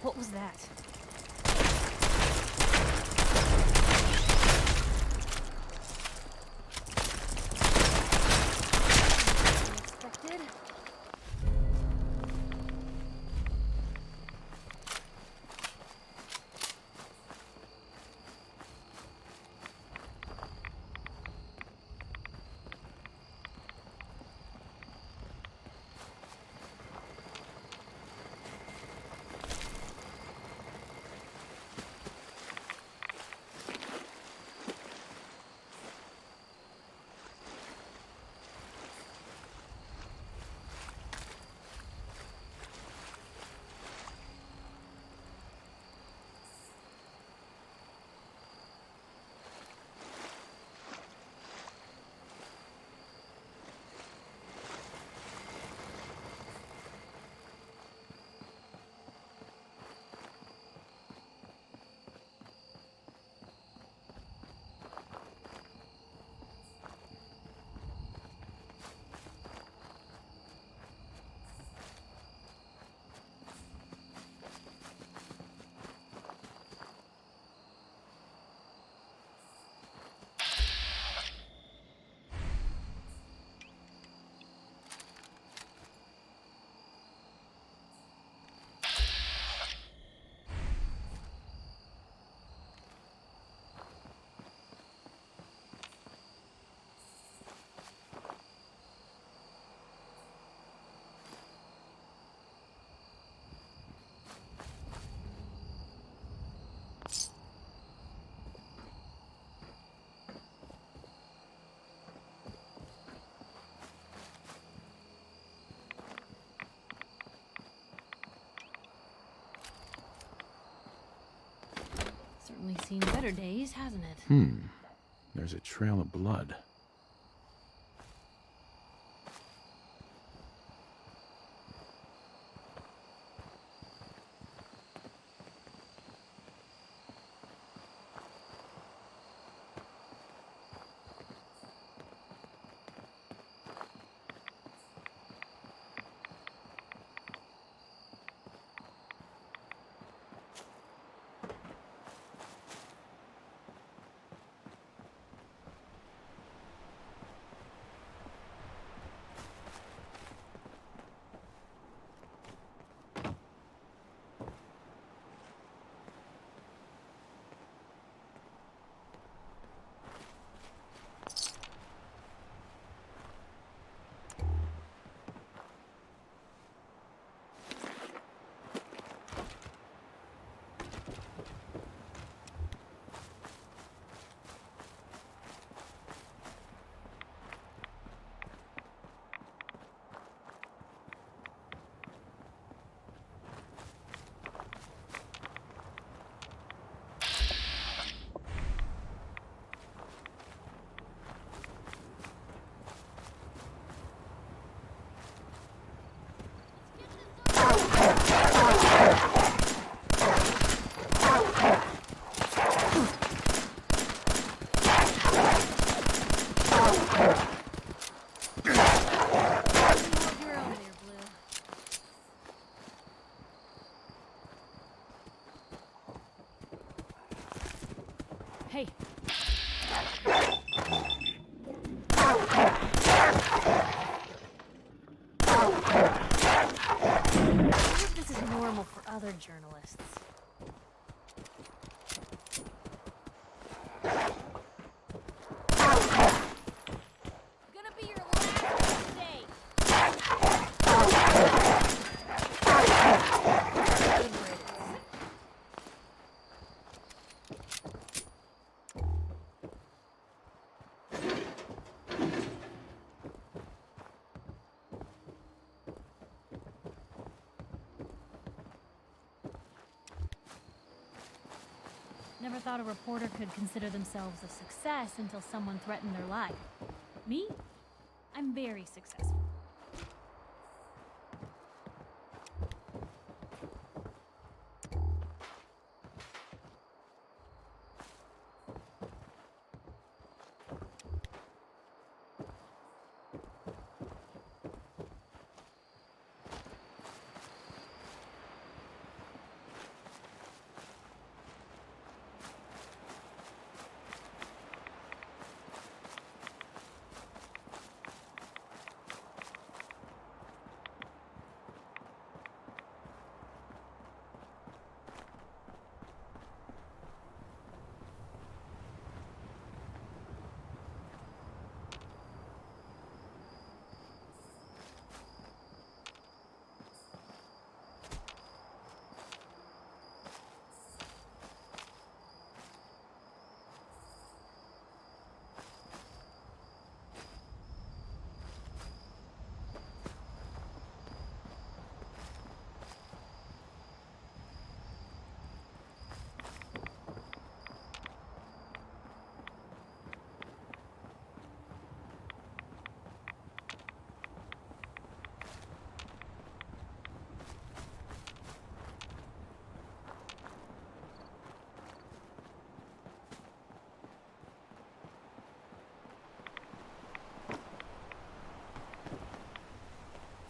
What was that? Unexpected? Certainly seen better days, hasn't it? There's a trail of blood. Hey. I wonder if this is normal for other journalists. Gonna be your last day. Never thought a reporter could consider themselves a success until someone threatened their life. Me? I'm very successful.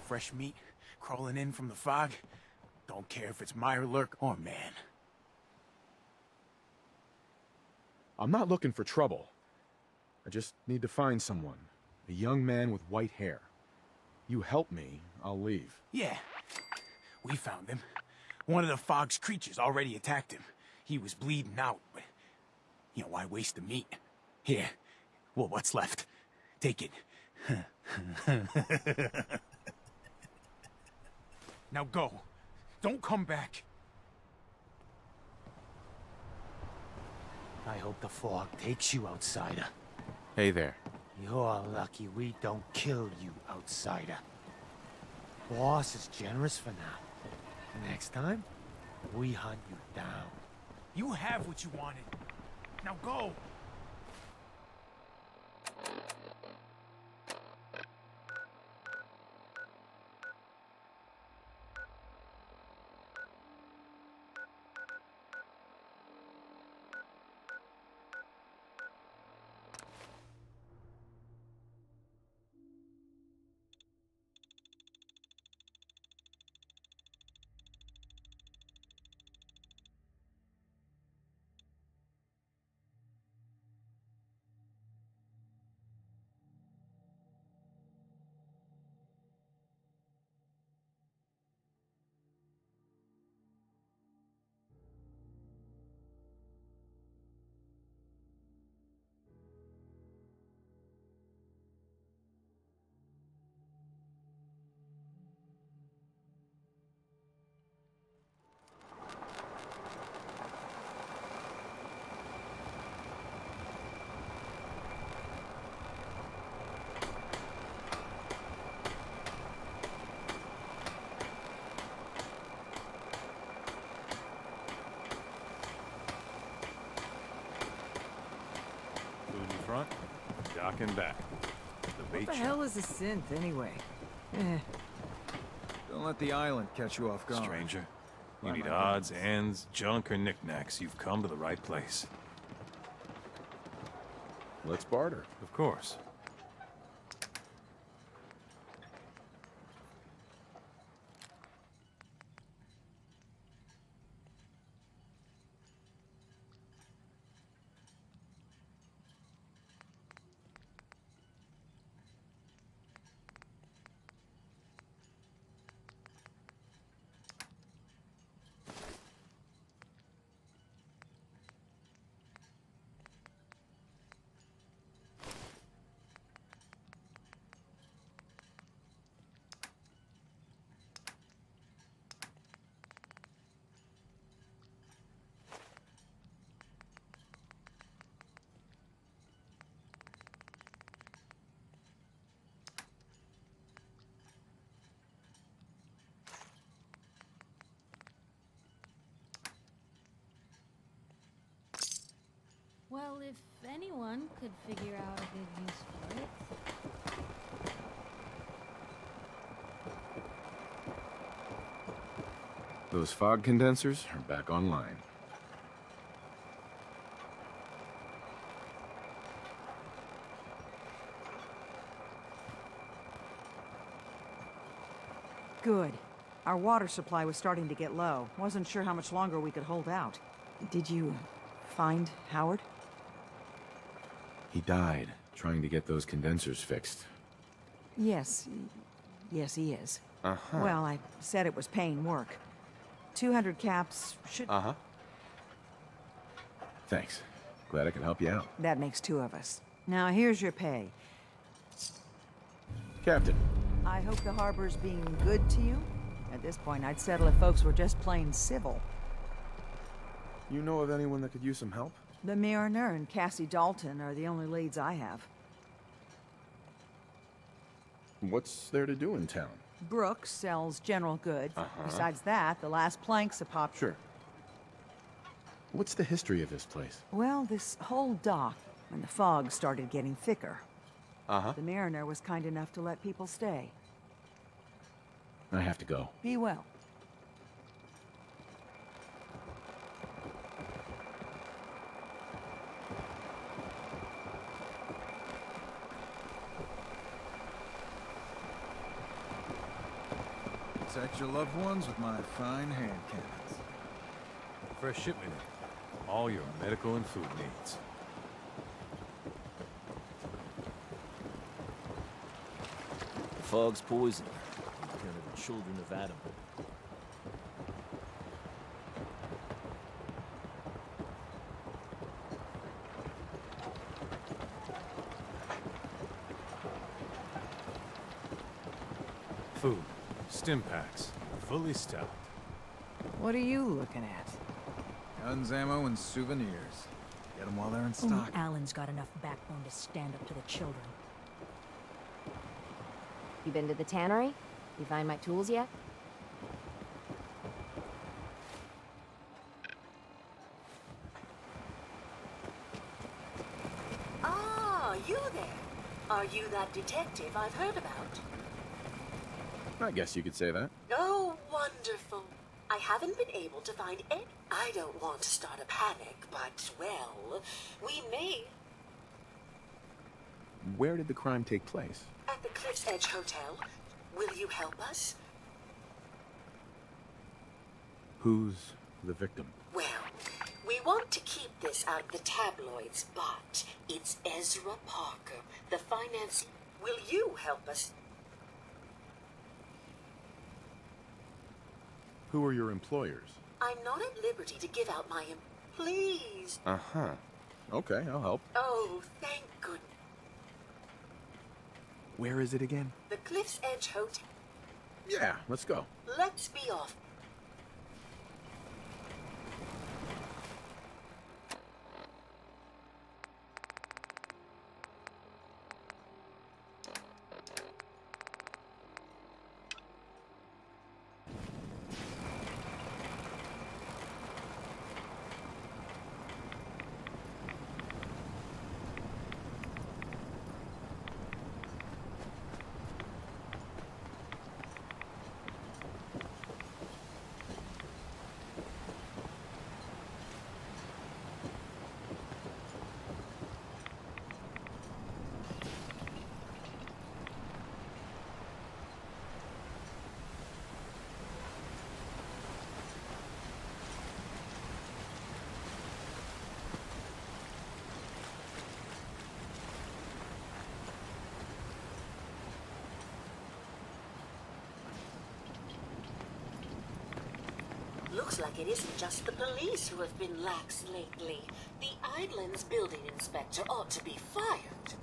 Fresh meat crawling in from the fog. Don't care if it's Mirelurk or man. I'm not looking for trouble. I just need to find someone. A young man with white hair. You help me, I'll leave. Yeah, we found him. One of the fog's creatures already attacked him. He was bleeding out, but, you know, why waste the meat? Here, well, what's left? Take it. Now go. Don't come back. I hope the fog takes you, outsider. Hey there. You're lucky we don't kill you, outsider. Boss is generous for now. Next time, we hunt you down. You have what you wanted. Now go. Food in front, dock and back. The bait What the hell is a synth, anyway? Don't let the island catch you off guard. Stranger, you Why, need my odds, ends, junk, or knickknacks. You've come to the right place. Let's barter. Of course. Well, if anyone could figure out a good use for it. Those fog condensers are back online. Good. Our water supply was starting to get low. Wasn't sure how much longer we could hold out. Did you find Howard? He died trying to get those condensers fixed. Yes. Yes, he is. Uh-huh. Well, I said it was paying work. 200 caps should... Uh-huh. Thanks. Glad I can help you out. That makes 2 of us. Now, here's your pay. Captain. I hope the harbor's being good to you. At this point, I'd settle if folks were just plain civil. You know of anyone that could use some help? The Mariner and Cassie Dalton are the only leads I have. What's there to do in town? Brooks sells general goods. Uh-huh. Besides that, the last plank's a pop... Sure. What's the history of this place? Well, this whole dock, when the fog started getting thicker. Uh-huh. The Mariner was kind enough to let people stay. I have to go. Be well. Protect your loved ones with my fine hand cannons. Fresh shipment in. All your medical and food needs. The fog's poison. Kind of the children of Adam. Food. Stim packs. Fully stocked. What are you looking at? Guns, ammo, and souvenirs. Get them while they're in Only stock. Alan's got enough backbone to stand up to the children. You been to the tannery? You find my tools yet? Ah, you there. Are you that detective I've heard about? I guess you could say that. Oh, wonderful. I haven't been able to find any... I don't want to start a panic, but, well, we may... Where did the crime take place? At the Cliff's Edge Hotel. Will you help us? Who's the victim? Well, we want to keep this out of the tabloids, but it's Ezra Parker, the finance... Will you help us? Who are your employers? I'm not at liberty to give out my... Please. Uh-huh. Okay, I'll help. Oh, thank goodness. Where is it again? The Cliff's Edge Hotel. Yeah, let's go. Let's be off. Looks like it isn't just the police who have been lax lately. The Island's building inspector ought to be fired.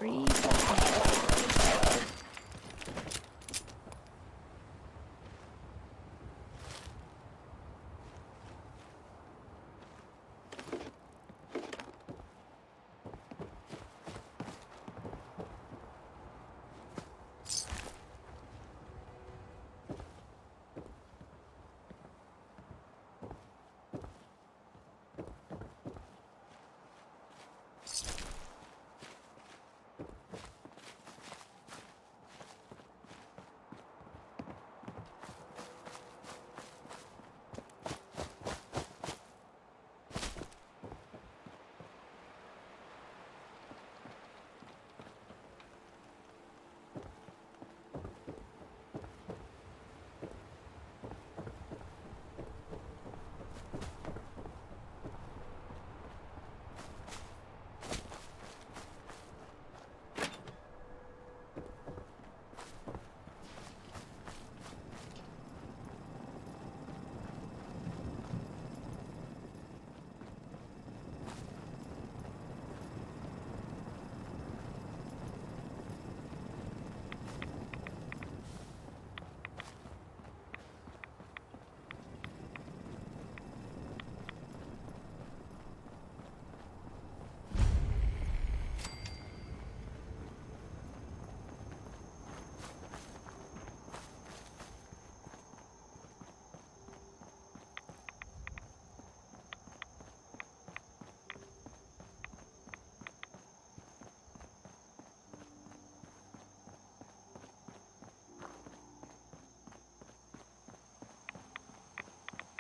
3 seconds.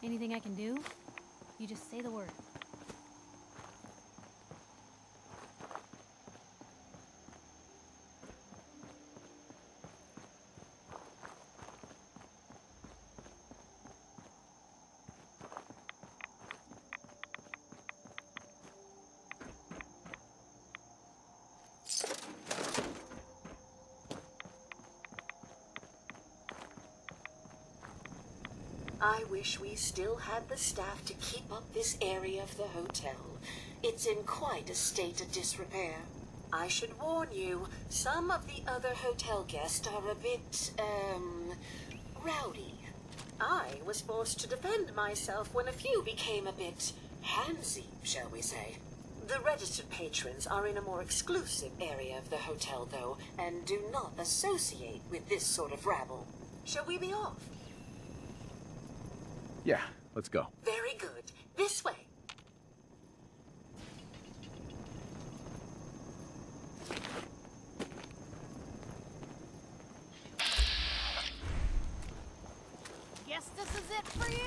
Anything I can do? You just say the word. I wish we still had the staff to keep up this area of the hotel. It's in quite a state of disrepair. I should warn you, some of the other hotel guests are a bit, rowdy. I was forced to defend myself when a few became a bit handsy, shall we say. The registered patrons are in a more exclusive area of the hotel, though, and do not associate with this sort of rabble. Shall we be off? Yeah, let's go. Very good. This way. Guess this is it for you.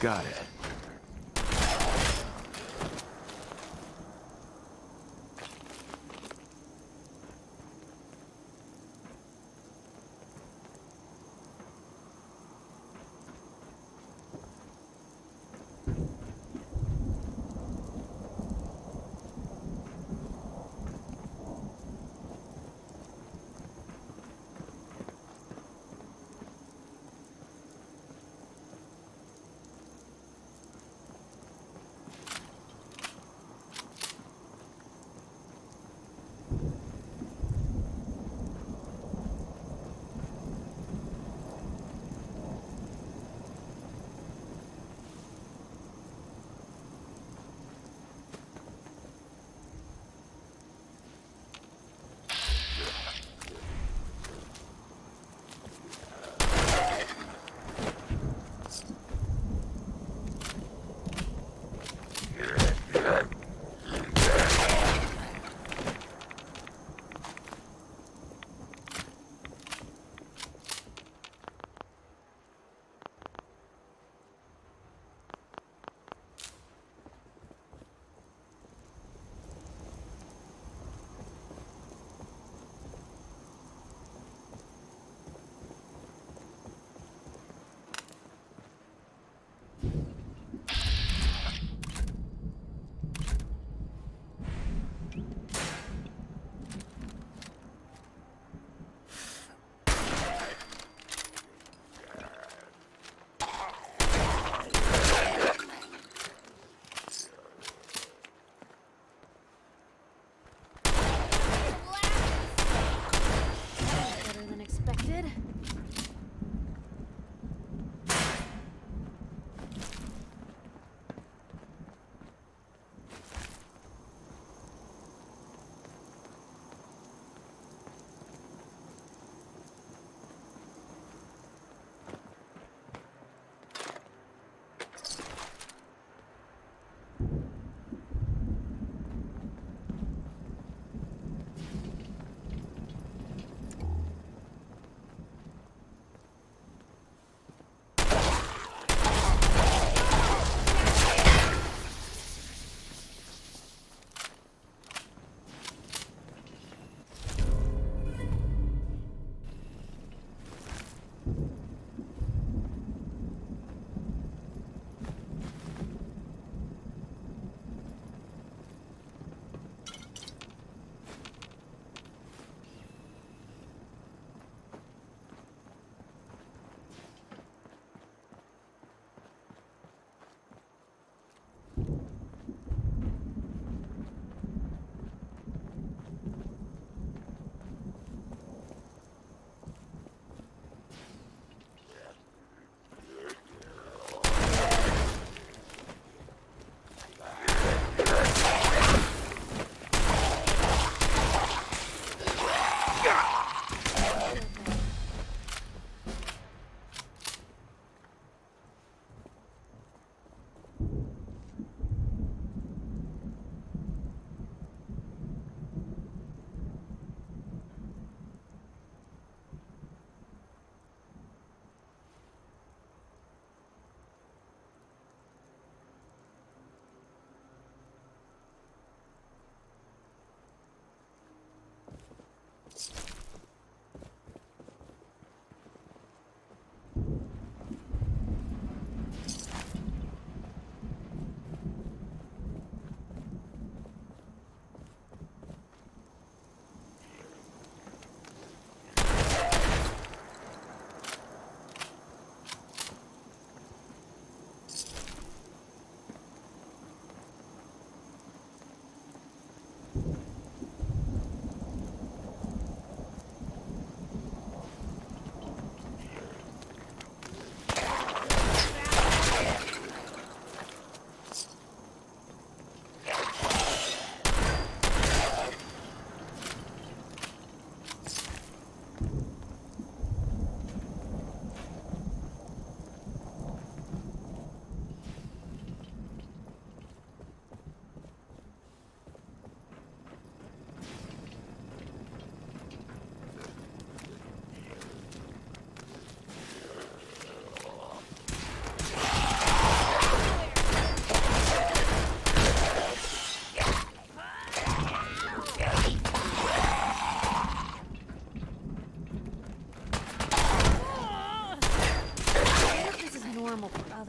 Got it.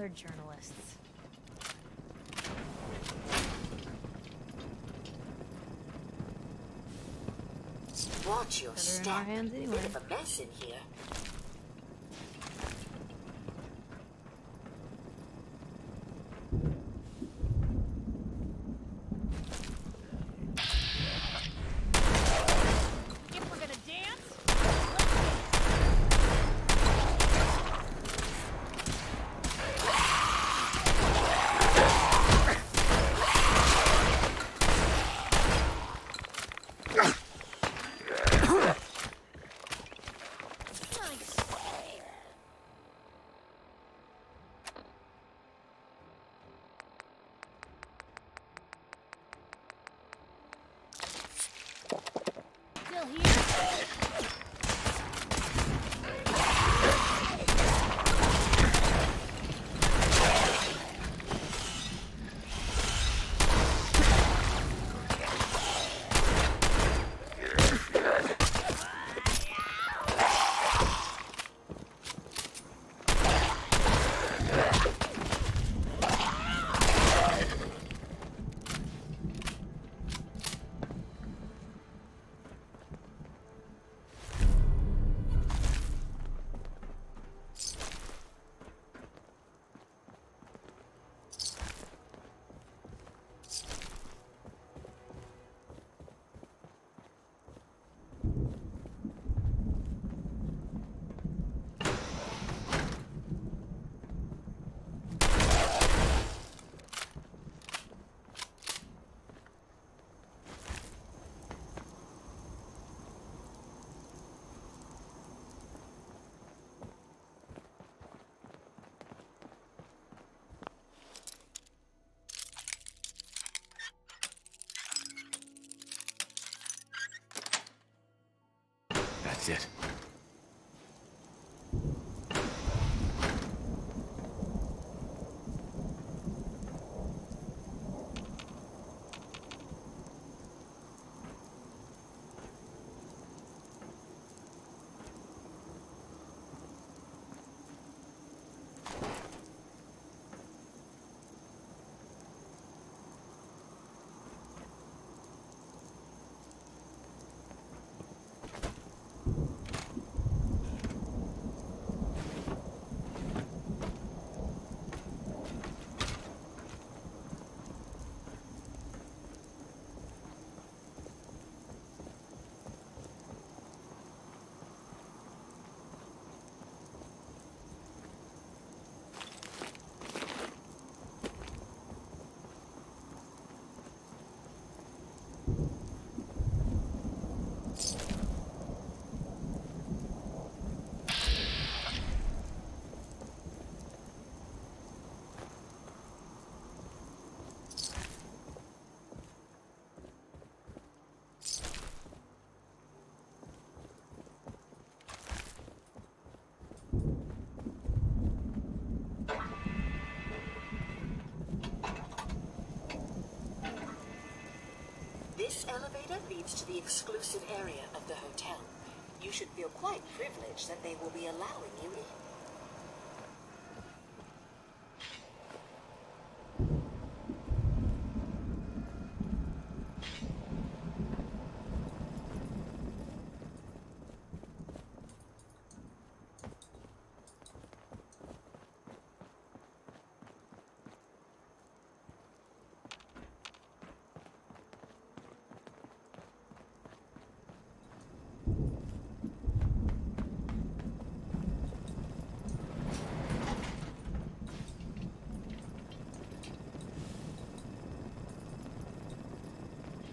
other journalists. Watch your Better in our step. hands anyway. Bit of a mess in here. If we're gonna dance, Still here. That's it. This elevator leads to the exclusive area of the hotel. You should feel quite privileged that they will be allowing you in.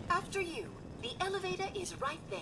After you, the elevator is right there.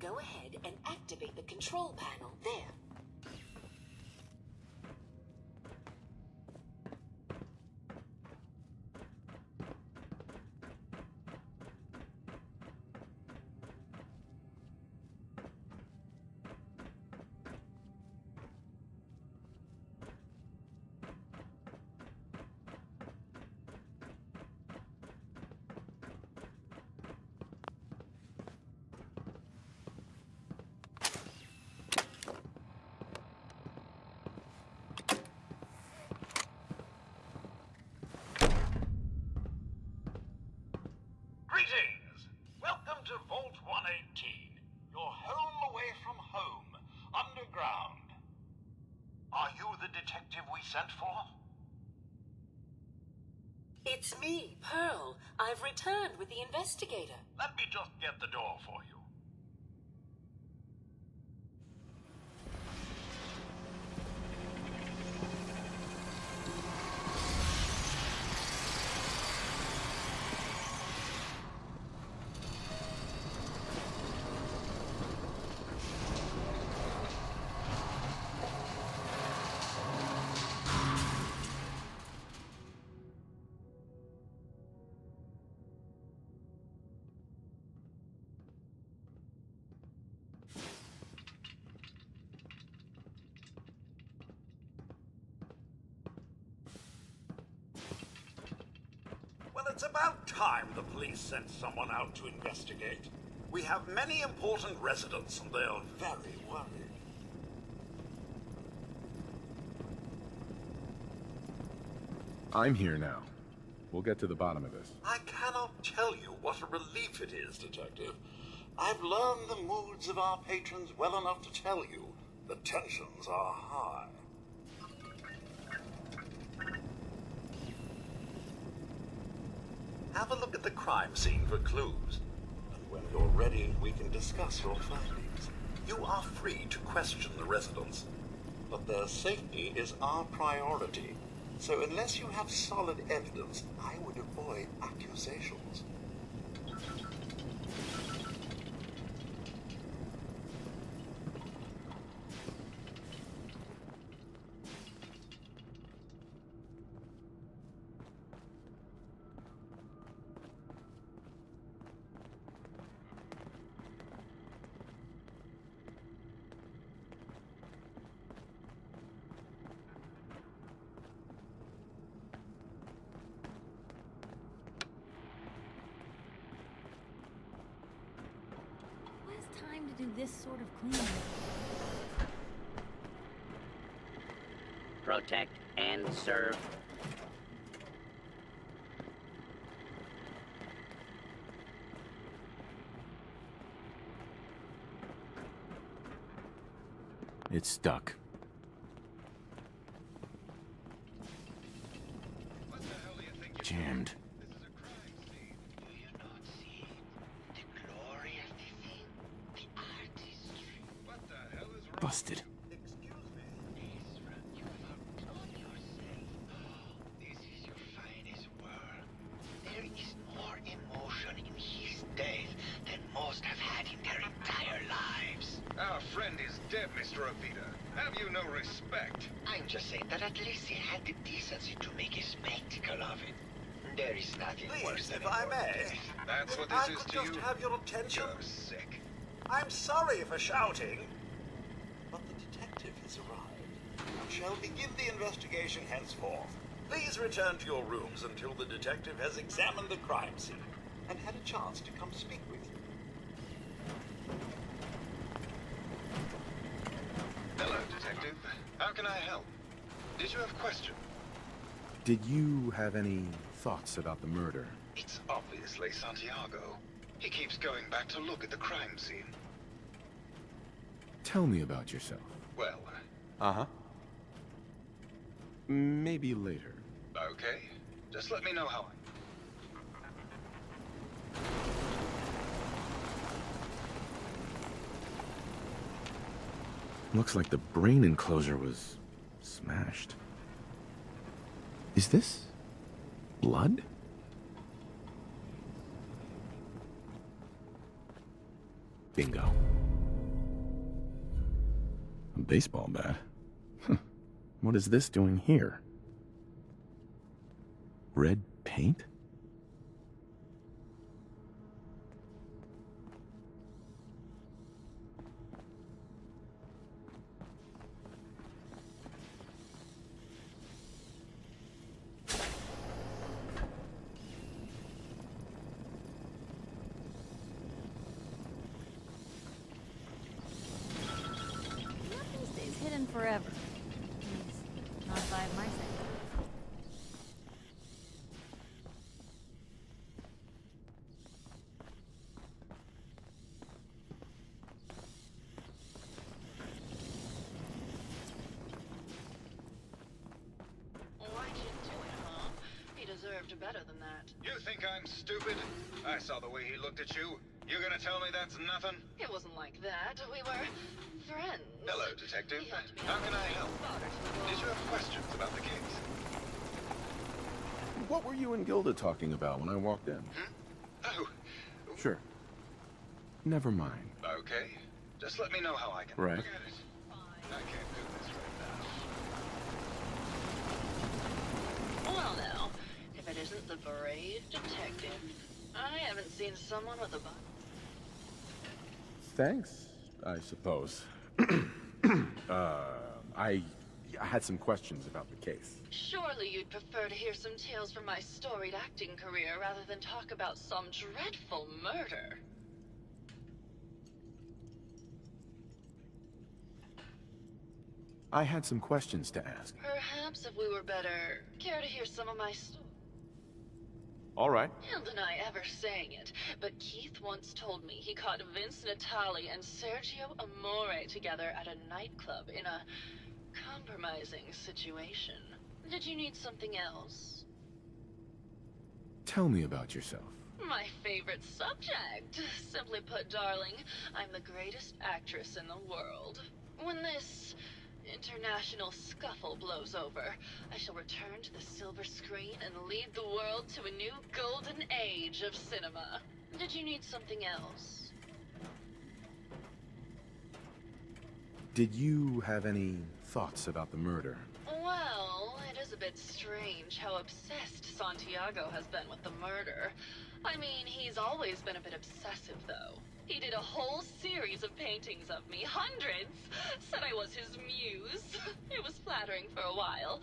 Go ahead and activate the control panel there. Greetings! Welcome to Vault 118, your home away from home, underground. Are you the detective we sent for? It's me, Pearl. I've returned with the investigator. Let me just get the door for you. Well, it's about time the police sent someone out to investigate. We have many important residents, and they're very worried. I'm here now. We'll get to the bottom of this. I cannot tell you what a relief it is, Detective. I've learned the moods of our patrons well enough to tell you the tensions are high. Have a look at the crime scene for clues. And when you're ready, we can discuss your findings. You are free to question the residents, but their safety is our priority. So unless you have solid evidence, I would avoid accusations. Time to do this sort of cleaning. Protect and serve. It's stuck. Jammed. Busted. There is more emotion in his death than most have had in their entire lives. Our friend is dead, Mr. Avita. Have you no respect? I'm just saying that at least he had the decency to make a spectacle of it. There is nothing worse than if I may. That's what I this is could to just you? have your attention. You're sick. I'm sorry for shouting, but the detective has arrived and shall begin the investigation henceforth. Please return to your rooms until the detective has examined the crime scene and had a chance to come speak with you. Hello, Detective. How can I help? Did you have a question? Did you have any thoughts about the murder? It's obviously Santiago. He keeps going back to look at the crime scene. Tell me about yourself. Well, Uh-huh. Maybe later. okay. Just let me know how Looks like the brain enclosure was smashed. Is this blood? Bingo. baseball bat. What is this doing here? Red paint? Nothing stays hidden forever. At least, not by my side. Why'd you do it, huh? He deserved better than that. You think I'm stupid? I saw the way he looked at you. You're gonna tell me that's nothing? It wasn't like that. We were friends. Hello, Detective. He helped me How out can I with help? fodder to the Did you wall. have questions about the case? What were you and Gilda talking about when I walked in? Oh, Sure. Never mind. okay. Just let me know how I can. Right. Forget it. I can't do this right now. Well now, if it isn't the brave detective, I haven't seen someone with a Thanks, I suppose. I had some questions about the case. Surely you'd prefer to hear some tales from my storied acting career rather than talk about some dreadful murder. I had some questions to ask. Perhaps if we were better, care to hear some of my story? All right. Can't deny ever saying it, but Keith once told me he caught Vince Natali and Sergio Amore together at a nightclub in a compromising situation. Did you need something else? Tell me about yourself. My favorite subject. Simply put, darling, I'm the greatest actress in the world. When this international scuffle blows over, I shall return to the silver screen and lead the world to a new golden age of cinema. Did you need something else? Did you have any thoughts about the murder? Well, it is a bit strange how obsessed Santiago has been with the murder. I mean, he's always been a bit obsessive, though. He did a whole series of paintings of me, hundreds, said I was his muse. It was flattering for a while,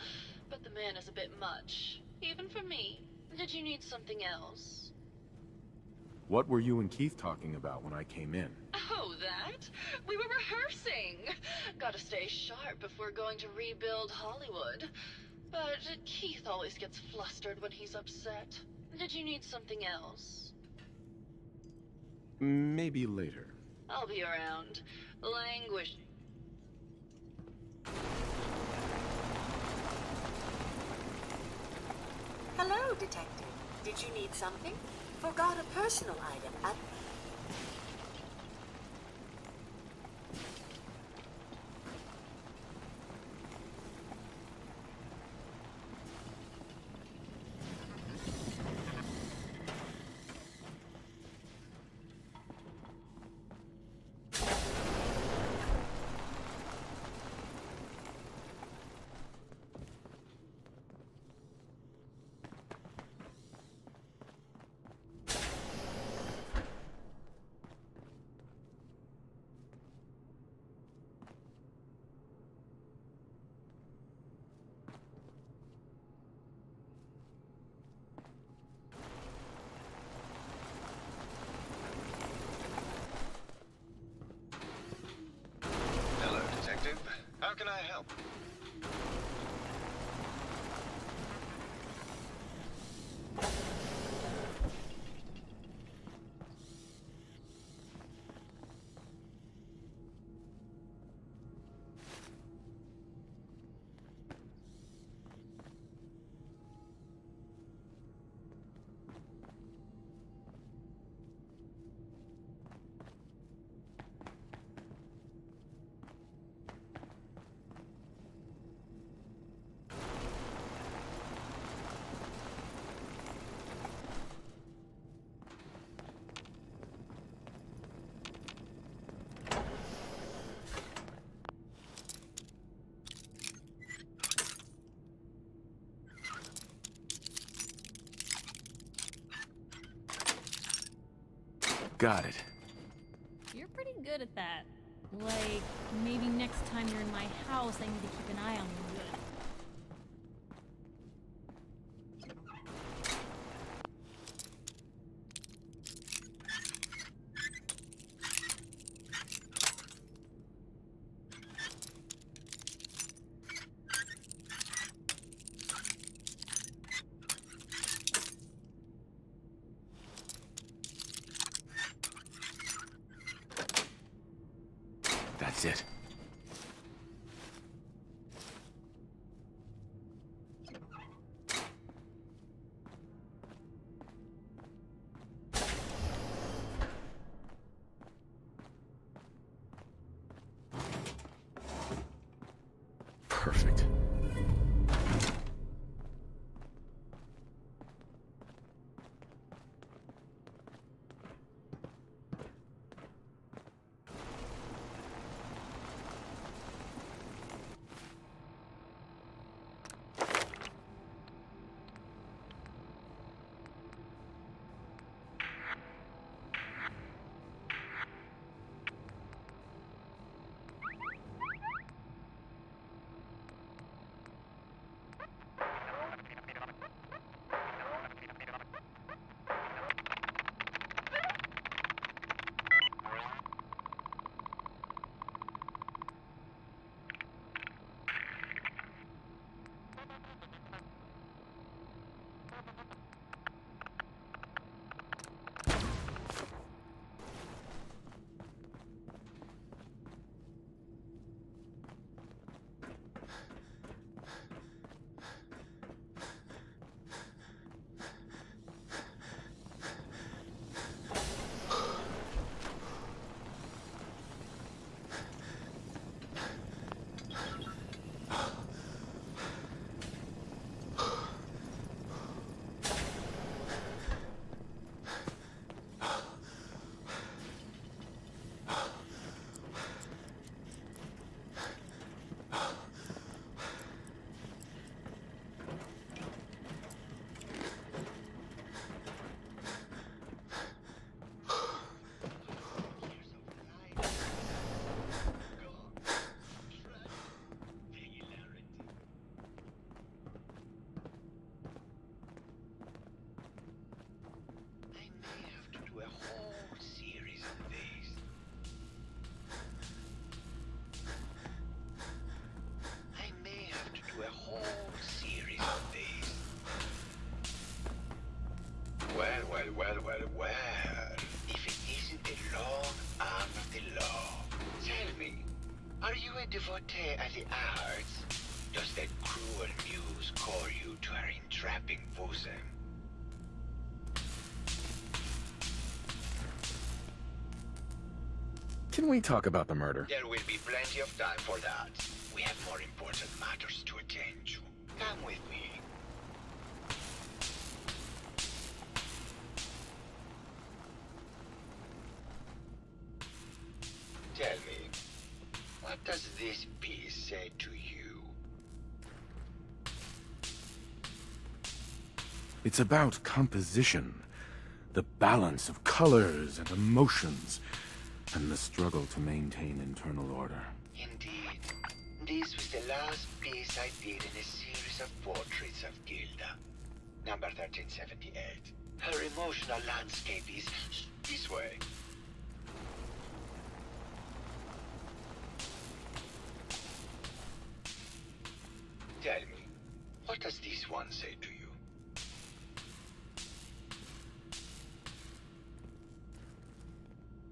but the man is a bit much, even for me. Did you need something else? What were you and Keith talking about when I came in? Oh, that? We were rehearsing. Gotta stay sharp if we're going to rebuild Hollywood. But Keith always gets flustered when he's upset. Did you need something else? Maybe later. I'll be around. Languish. Hello, detective. Did you need something? Forgot a personal item at... Hello, Detective. How can I help? Got it. You're pretty good at that. Like, maybe next time you're in my house, I need to keep an eye on you good. That's it. Perfect. Well, if it isn't the long arm of the law. Tell me, are you a devotee of the arts? Does that cruel muse call you to her entrapping bosom? Can we talk about the murder? There will be plenty of time for that. We have more important matters to attend to. Come with me. Tell me, what does this piece say to you? It's about composition, the balance of colors and emotions, and the struggle to maintain internal order. Indeed. This was the last piece I did in a series of portraits of Gilda. Number 1378. Her emotional landscape is this way. Tell me, what does this one say to you?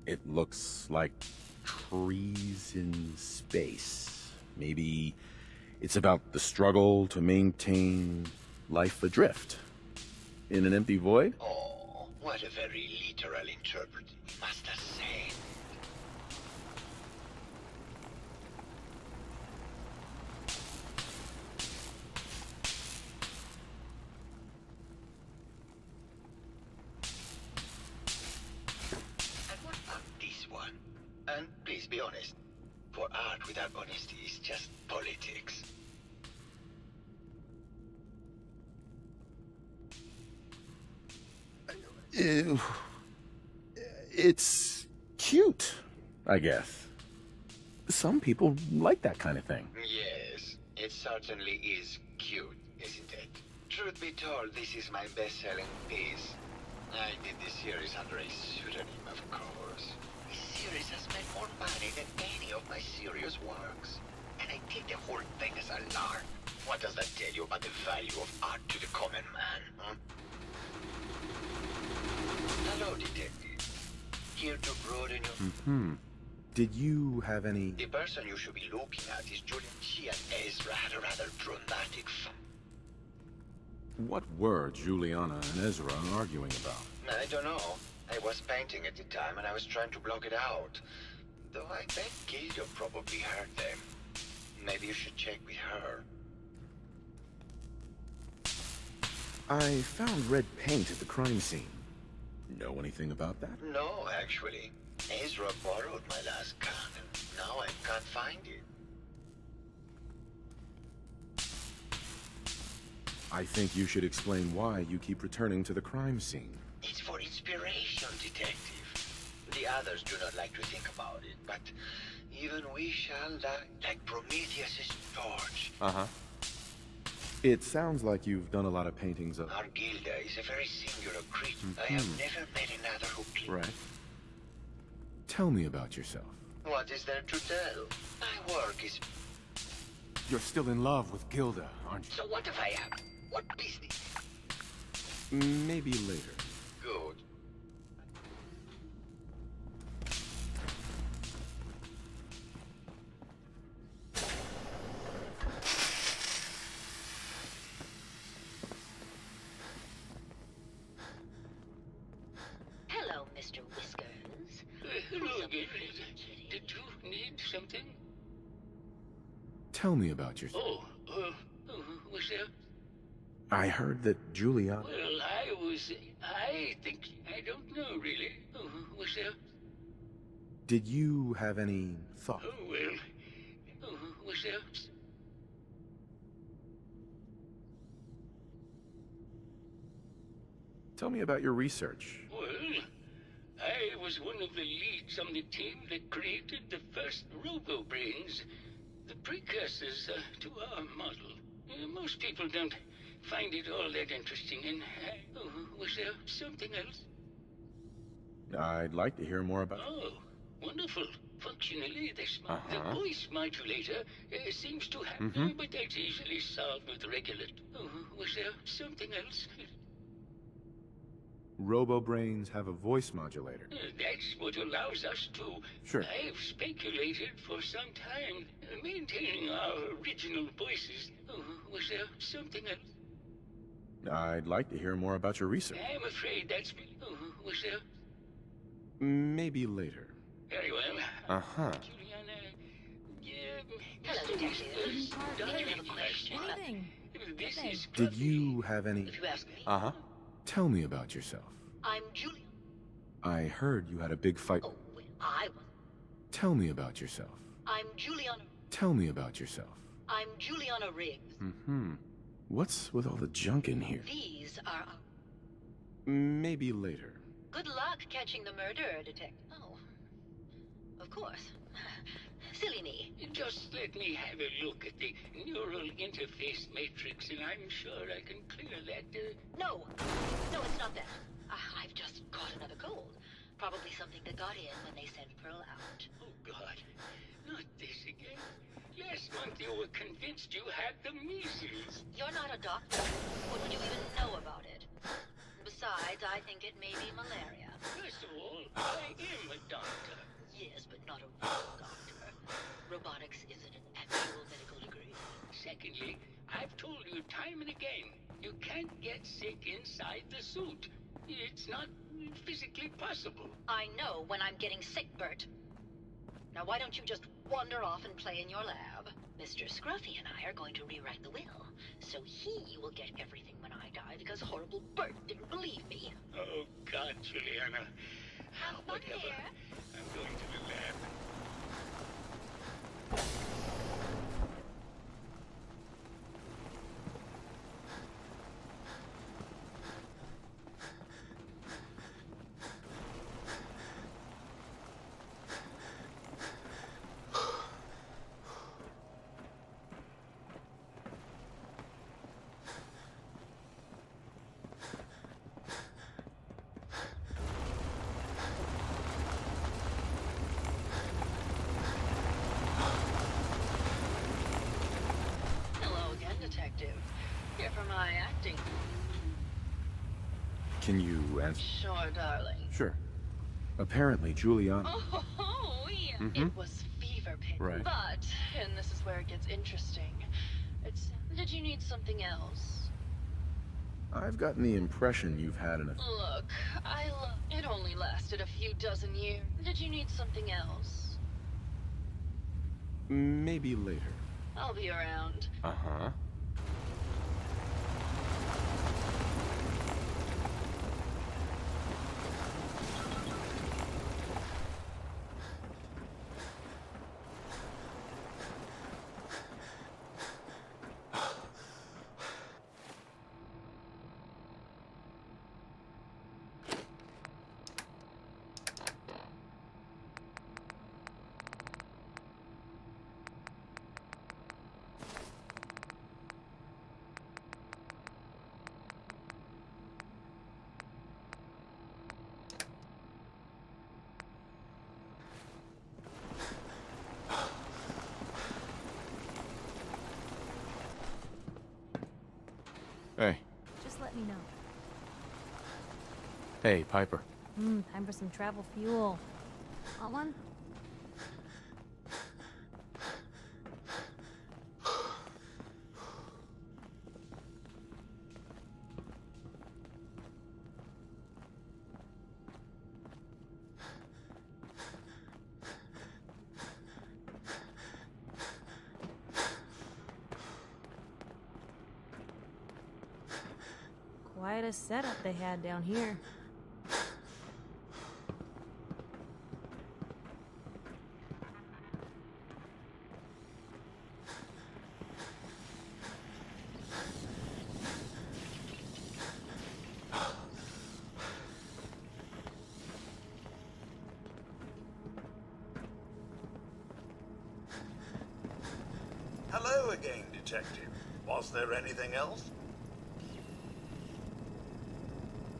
It looks like trees in space. Maybe it's about the struggle to maintain life adrift in an empty void? Oh, what a very literal interpretation, must I say. And what about this one? And please be honest, for art without honesty is just politics. It's cute, I guess. Some people like that kind of thing. Yes, it certainly is cute, isn't it? Truth be told, this is my best-selling piece. I did this series under a pseudonym, of course. This series has made more money than any of my serious works. And I did the whole thing as a lark. What does that tell you about the value of art to the common man, huh? Hello, detective. Here to broaden your... Did you have any... The person you should be looking at is Julian. She and Ezra had a rather dramatic What were Juliana and Ezra arguing about? I don't know. I was painting at the time and I was trying to block it out. Though I bet Gilda probably heard them. Maybe you should check with her. I found red paint at the crime scene. Know anything about that? No, actually. Ezra borrowed my last gun, and now I can't find it. I think you should explain why you keep returning to the crime scene. It's for inspiration, detective. The others do not like to think about it, but even we shall die, like Prometheus's torch. Uh-huh. It sounds like you've done a lot of paintings of... Our Gilda is a very singular creature. I have never met another who can... Right. Tell me about yourself. What is there to tell? My work is... You're still in love with Gilda, aren't you? So what if I am? What business? Maybe later. Good. Hello, Mr. Whiskers. Hello again. Did you need something? Tell me about yourself. What's that? I heard that Juliana... Well, I don't know, really. What's that? Did you have any thought? What's that? Tell me about your research. Well, I was one of the leads on the team that created the first robo-brains, the precursors to our model. Most people don't find it all that interesting, and was there something else? I'd like to hear more about... Oh, wonderful. Functionally, the voice modulator seems to have... but that's easily solved with Regulate. Was there something else? Robo-brains have a voice modulator. That's what allows us to... Sure. I've speculated for some time, maintaining our original voices. Was there something else? I'd like to hear more about your research. I'm afraid that's... was there... Maybe later. Very well. Uh-huh. Hello, detective. Did you have a question? Anything. This is... Did you have any... If you ask me, Uh-huh. Tell me about yourself. I'm Julian. I heard you had a big fight... Oh, well, I was. Tell me about yourself. I'm Juliana. Tell me about yourself. I'm Juliana Riggs. What's with all the junk in here? These are... Maybe later. Good luck catching the murderer, detective. Oh, of course. Silly me. Just let me have a look at the neural interface matrix, and I'm sure I can clear that, No, it's not that. I've just caught another cold. Probably something that got in when they sent Pearl out. Oh, God. Not this again. Last month you were convinced you had the measles. You're not a doctor. What would you even know about it? Besides, I think it may be malaria. First of all, I am a doctor. Yes, but not a real doctor. Robotics isn't an actual medical degree. Secondly, I've told you time and again, you can't get sick inside the suit. It's not physically possible. I know when I'm getting sick, Bert. Now why don't you just wander off and play in your lab? Mr. Scruffy and I are going to rewrite the will, so he will get everything when I die because horrible Bert didn't believe me. Oh, God, Juliana. Whatever. I'm going to the lab. expecting. Can you answer? Sure, darling. Sure. Apparently, Juliana... Oh, yeah. Mhm. It was fever pitch. Right. But, and this is where it gets interesting, did you need something else? I've gotten the impression you've had an... Look, it only lasted a few dozen years. Did you need something else? Maybe later. I'll be around. Uh-huh. Hey. Just let me know. Hey, Piper. Time for some travel fuel. Want one? Quite a setup they had down here. Hello again, Detective. Was there anything else?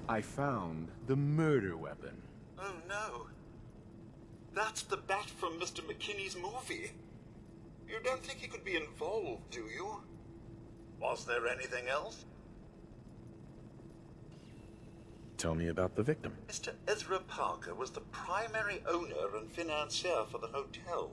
I found the murder weapon. Oh no. That's the bat from Mr. McKinney's movie. You don't think he could be involved, do you? Was there anything else? Tell me about the victim. Mr. Ezra Parker was the primary owner and financier for the hotel.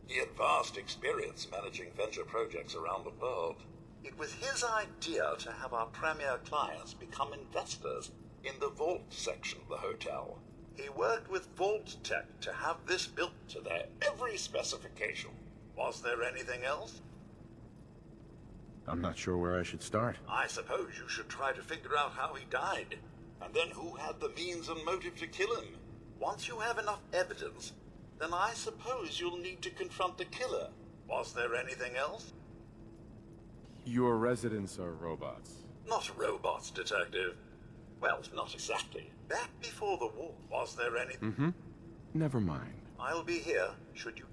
He had vast experience managing venture projects around the world. It was his idea to have our premier clients become investors in the vault section of the hotel. He worked with Vault Tech to have this built to their every specification. Was there anything else? I'm not sure where I should start. I suppose you should try to figure out how he died, and then who had the means and motive to kill him. Once you have enough evidence, then I suppose you'll need to confront the killer. Was there anything else? Your residents are robots. Not robots, Detective. Well, not exactly. Back before the war, was there any... Mm-hmm. Never mind. I'll be here, should you...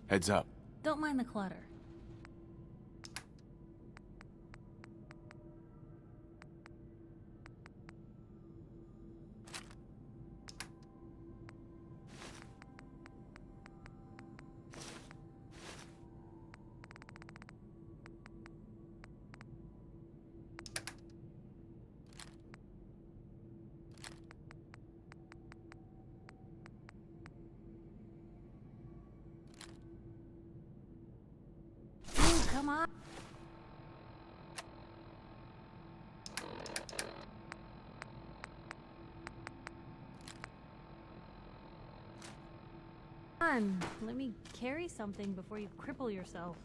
Heads up. Don't mind the clutter. Come on. Let me carry something before you cripple yourself.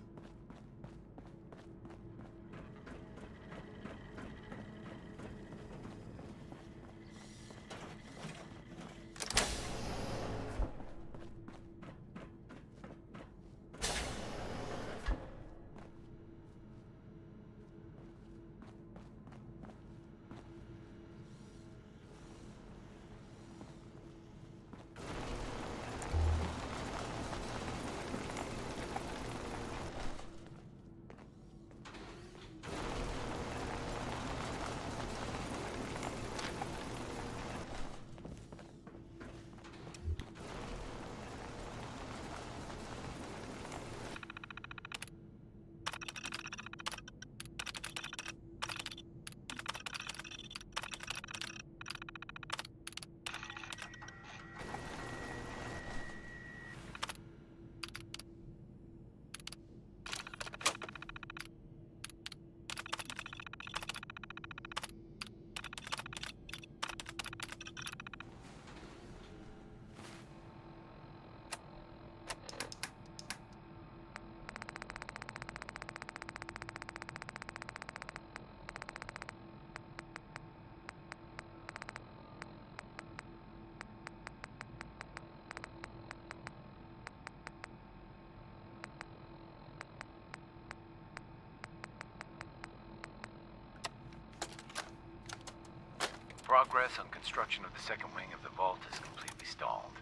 Progress on construction of the second wing of the vault is completely stalled.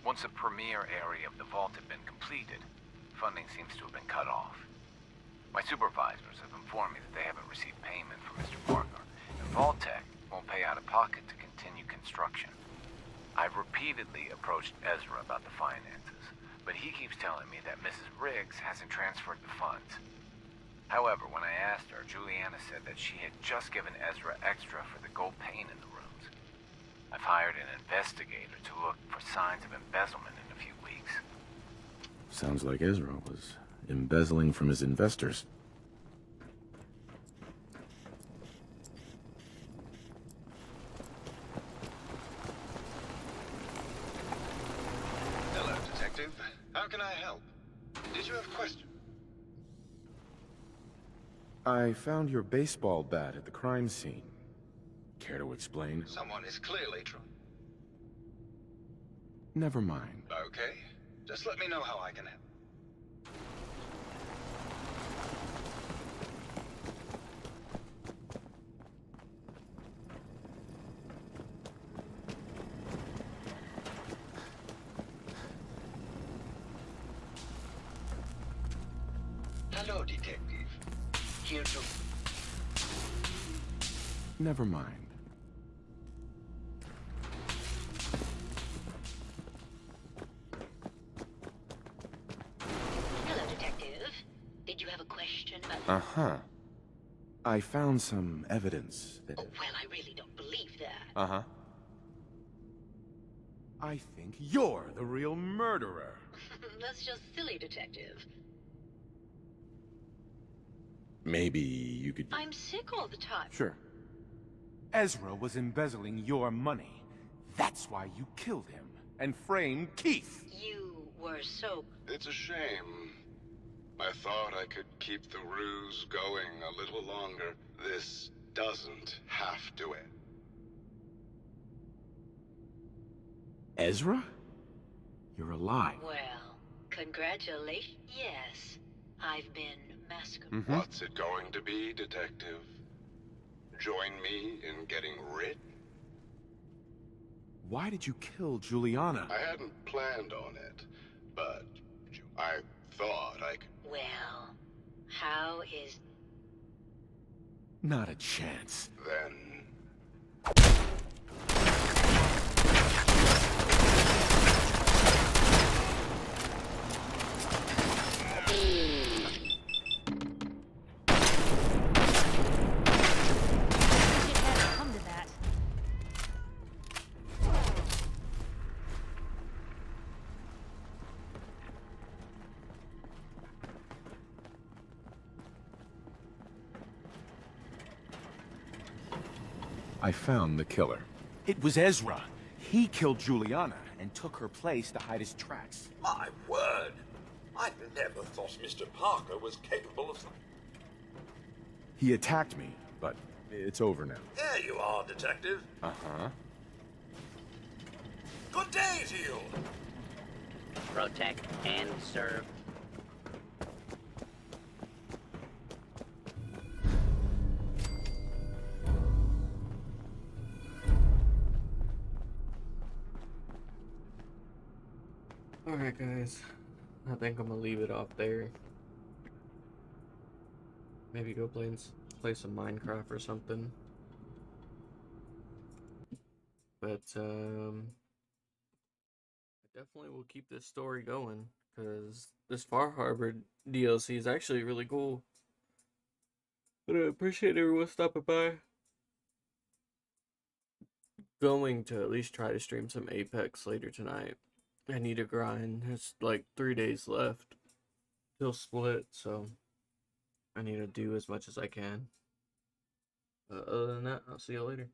Once the premier area of the vault had been completed, funding seems to have been cut off. My supervisors have informed me that they haven't received payment from Mr. Partner, and Vault-Tec won't pay out of pocket to continue construction. I've repeatedly approached Ezra about the finances, but he keeps telling me that Mrs. Riggs hasn't transferred the funds. However, when I asked her, Juliana said that she had just given Ezra extra for the gold paint in the rooms. I've hired an investigator to look for signs of embezzlement in a few weeks. Sounds like Ezra was embezzling from his investors. Hello, Detective. How can I help? Did you have a question? I found your baseball bat at the crime scene. Care to explain? Someone is clearly trying. Never mind. Okay. Just let me know how I can help. Hello, Detective. Here to... Never mind. Hello, Detective. Did you have a question about... Uh-huh. I found some evidence that... Oh, well, I really don't believe that. Uh-huh. I think you're the real murderer. That's just silly, Detective. Maybe you could... I'm sick all the time. Sure. Ezra was embezzling your money. That's why you killed him and framed Keith. You were so... It's a shame. I thought I could keep the ruse going a little longer. This doesn't have to end. Ezra? You're alive. Well, congratulations. Yes, I've been massacred. What's it going to be, Detective? Join me in getting rid? Why did you kill Juliana? I hadn't planned on it, but I thought I could... Well, how is... Not a chance. Then... Come to that. I found the killer. It was Ezra. He killed Juliana and took her place to hide his tracks. My word! I never thought Mr. Parker was capable of... He attacked me, but it's over now. There you are, Detective. Uh-huh. Good day to you! Protect and serve. Alright guys, I think I'm gonna leave it off there. Maybe go play some Minecraft or something. But I definitely will keep this story going, because this Far Harbor DLC is actually really cool. But I appreciate everyone stopping by. Going to at least try to stream some Apex later tonight. I need to grind. There's like 3 days left till split, so I need to do as much as I can. Other than that, I'll see you later.